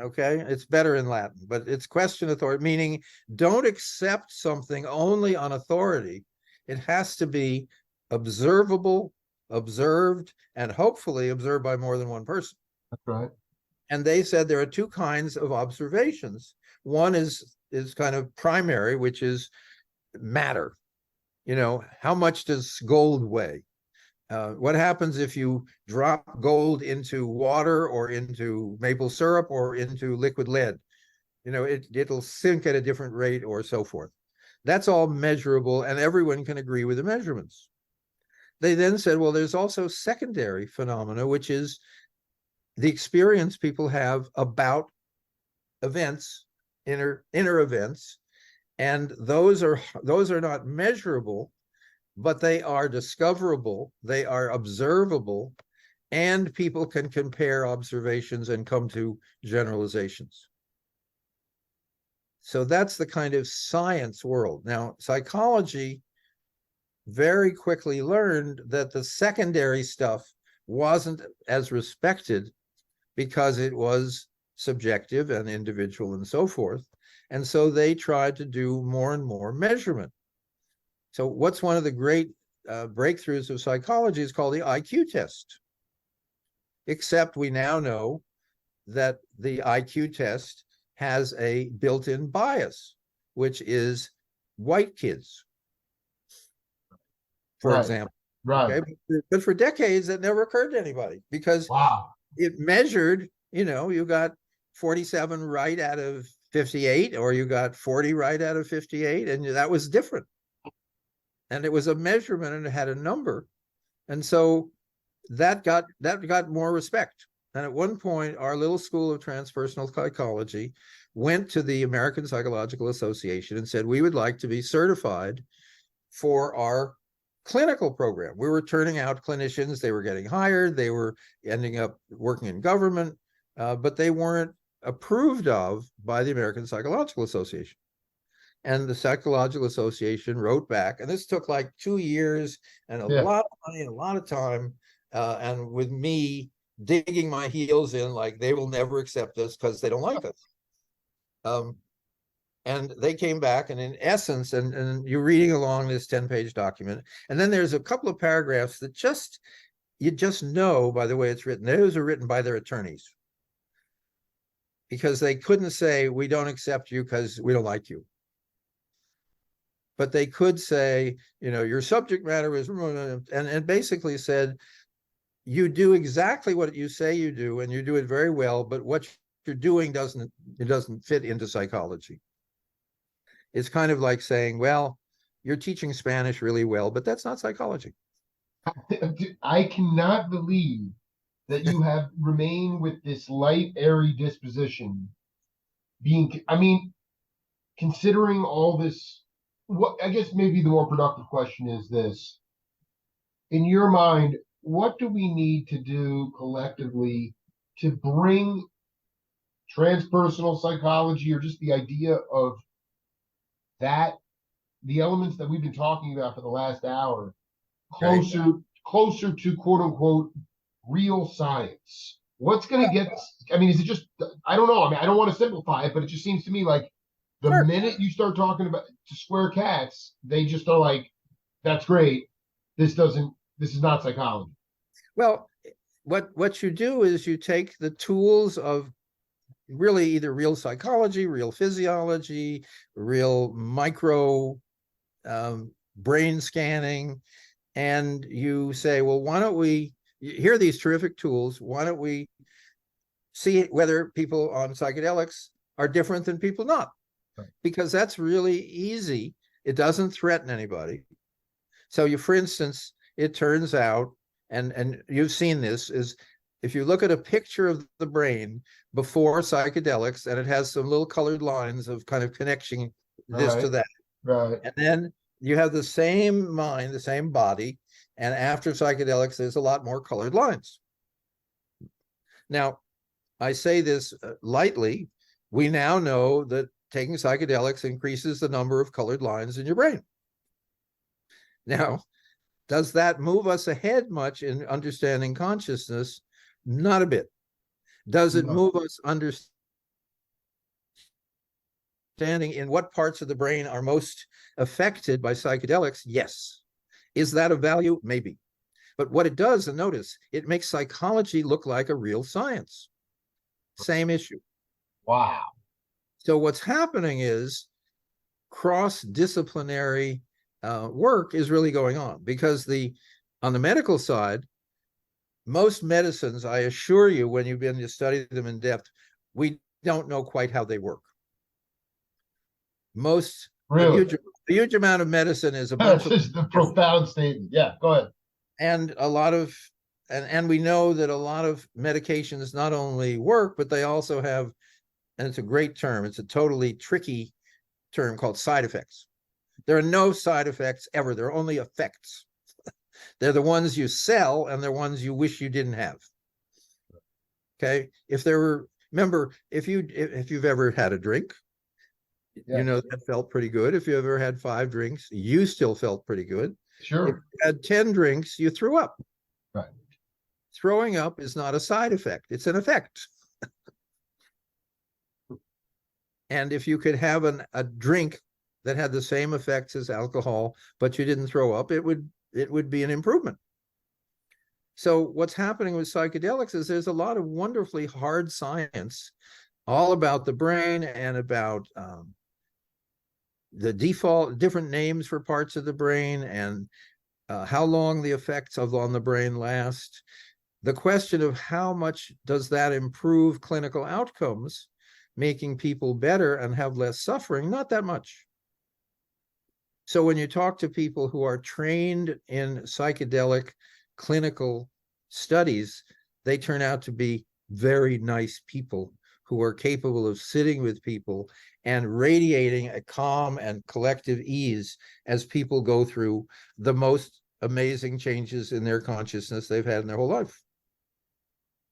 Okay, it's better in Latin, but it's question authority, meaning don't accept something only on authority. It has to be observable, observed, and hopefully observed by more than one person. That's right. And they said there are two kinds of observations. One is kind of primary, which is matter. How much does gold weigh? What happens if you drop gold into water or into maple syrup or into liquid lead? It'll sink at a different rate or so forth. That's all measurable, and everyone can agree with the measurements. They then said, well, there's also secondary phenomena, which is the experience people have about events, inner events, and those are not measurable, but they are discoverable, they are observable, and people can compare observations and come to generalizations. So that's the kind of science world. Now, psychology very quickly learned that the secondary stuff wasn't as respected because it was subjective and individual and so forth. And so they tried to do more and more measurement. So what's one of the great breakthroughs of psychology is called the IQ test. Except we now know that the IQ test has a built-in bias, which is white kids, for example. Right. Okay? But for decades, that never occurred to anybody because it measured, you got 47 right out of 58, or you got 40 right out of 58, and that was different. And it was a measurement and it had a number. And so that got more respect. And at one point, our little school of transpersonal psychology went to the American Psychological Association and said, we would like to be certified for our clinical program. We were turning out clinicians. They were getting hired. They were ending up working in government, but they weren't approved of by the American Psychological Association. And the Psychological Association wrote back, and this took like 2 years and a lot of money and a lot of time, and with me digging my heels in, like they will never accept us because they don't like us. And they came back, and in essence, and you're reading along this 10-page document, and then there's a couple of paragraphs that you just know by the way it's written, those are written by their attorneys, because they couldn't say, we don't accept you because we don't like you. But they could say, your subject matter is, and basically said, you do exactly what you say you do, and you do it very well, but what you're doing doesn't fit into psychology. It's kind of like saying, well, you're teaching Spanish really well, but that's not psychology. I cannot believe that you have remained with this light, airy disposition. Considering all this, what I guess maybe the more productive question is this: in your mind, what do we need to do collectively to bring transpersonal psychology, or just the idea of that, the elements that we've been talking about for the last hour, closer to quote unquote real science? What's going to get, is it just, I don't know. I don't want to simplify it, but it just seems to me like the minute you start talking about to square cats, they just are like, that's great. This is not psychology. Well, what you do is you take the tools of really either real psychology, real physiology, real micro brain scanning, and you say, well, why don't we, here are these terrific tools, why don't we see whether people on psychedelics are different than people not? Right. Because that's really easy. It doesn't threaten anybody. So for instance, it turns out, and you've seen this, is if you look at a picture of the brain before psychedelics, and it has some little colored lines of kind of connecting this to that. Right. And then you have the same mind, the same body, and after psychedelics, there's a lot more colored lines. Now, I say this lightly. We now know that taking psychedelics increases the number of colored lines in your brain. Now, does that move us ahead much in understanding consciousness? Not a bit. Does it move us understanding in what parts of the brain are most affected by psychedelics? Yes. Is that of value? Maybe. But what it does, and notice, it makes psychology look like a real science. Same issue. Wow. So what's happening is cross-disciplinary work is really going on, because on the medical side, most medicines, I assure you, when you've been to study them in depth, we don't know quite how they work. Really? A huge amount of medicine is a bunch That's just a profound statement. Yeah, go ahead. And a lot of, and we know that a lot of medications not only work, but they also have, and it's a great term, it's a totally tricky term called side effects. There are no side effects ever. There are only effects. They're the ones you sell, and they're ones you wish you didn't have. Okay. Remember, if you've ever had a drink, you know that felt pretty good. If you ever had 5 drinks, you still felt pretty good. Sure. If you had 10 drinks, you threw up. Right. Throwing up is not a side effect. It's an effect. And if you could have a drink that had the same effects as alcohol, but you didn't throw up, it would be an improvement. So what's happening with psychedelics is there's a lot of wonderfully hard science all about the brain and about the different names for parts of the brain, and how long the effects on the brain last. The question of how much does that improve clinical outcomes, making people better and have less suffering? Not that much. So when you talk to people who are trained in psychedelic clinical studies, they turn out to be very nice people who are capable of sitting with people and radiating a calm and collective ease as people go through the most amazing changes in their consciousness they've had in their whole life.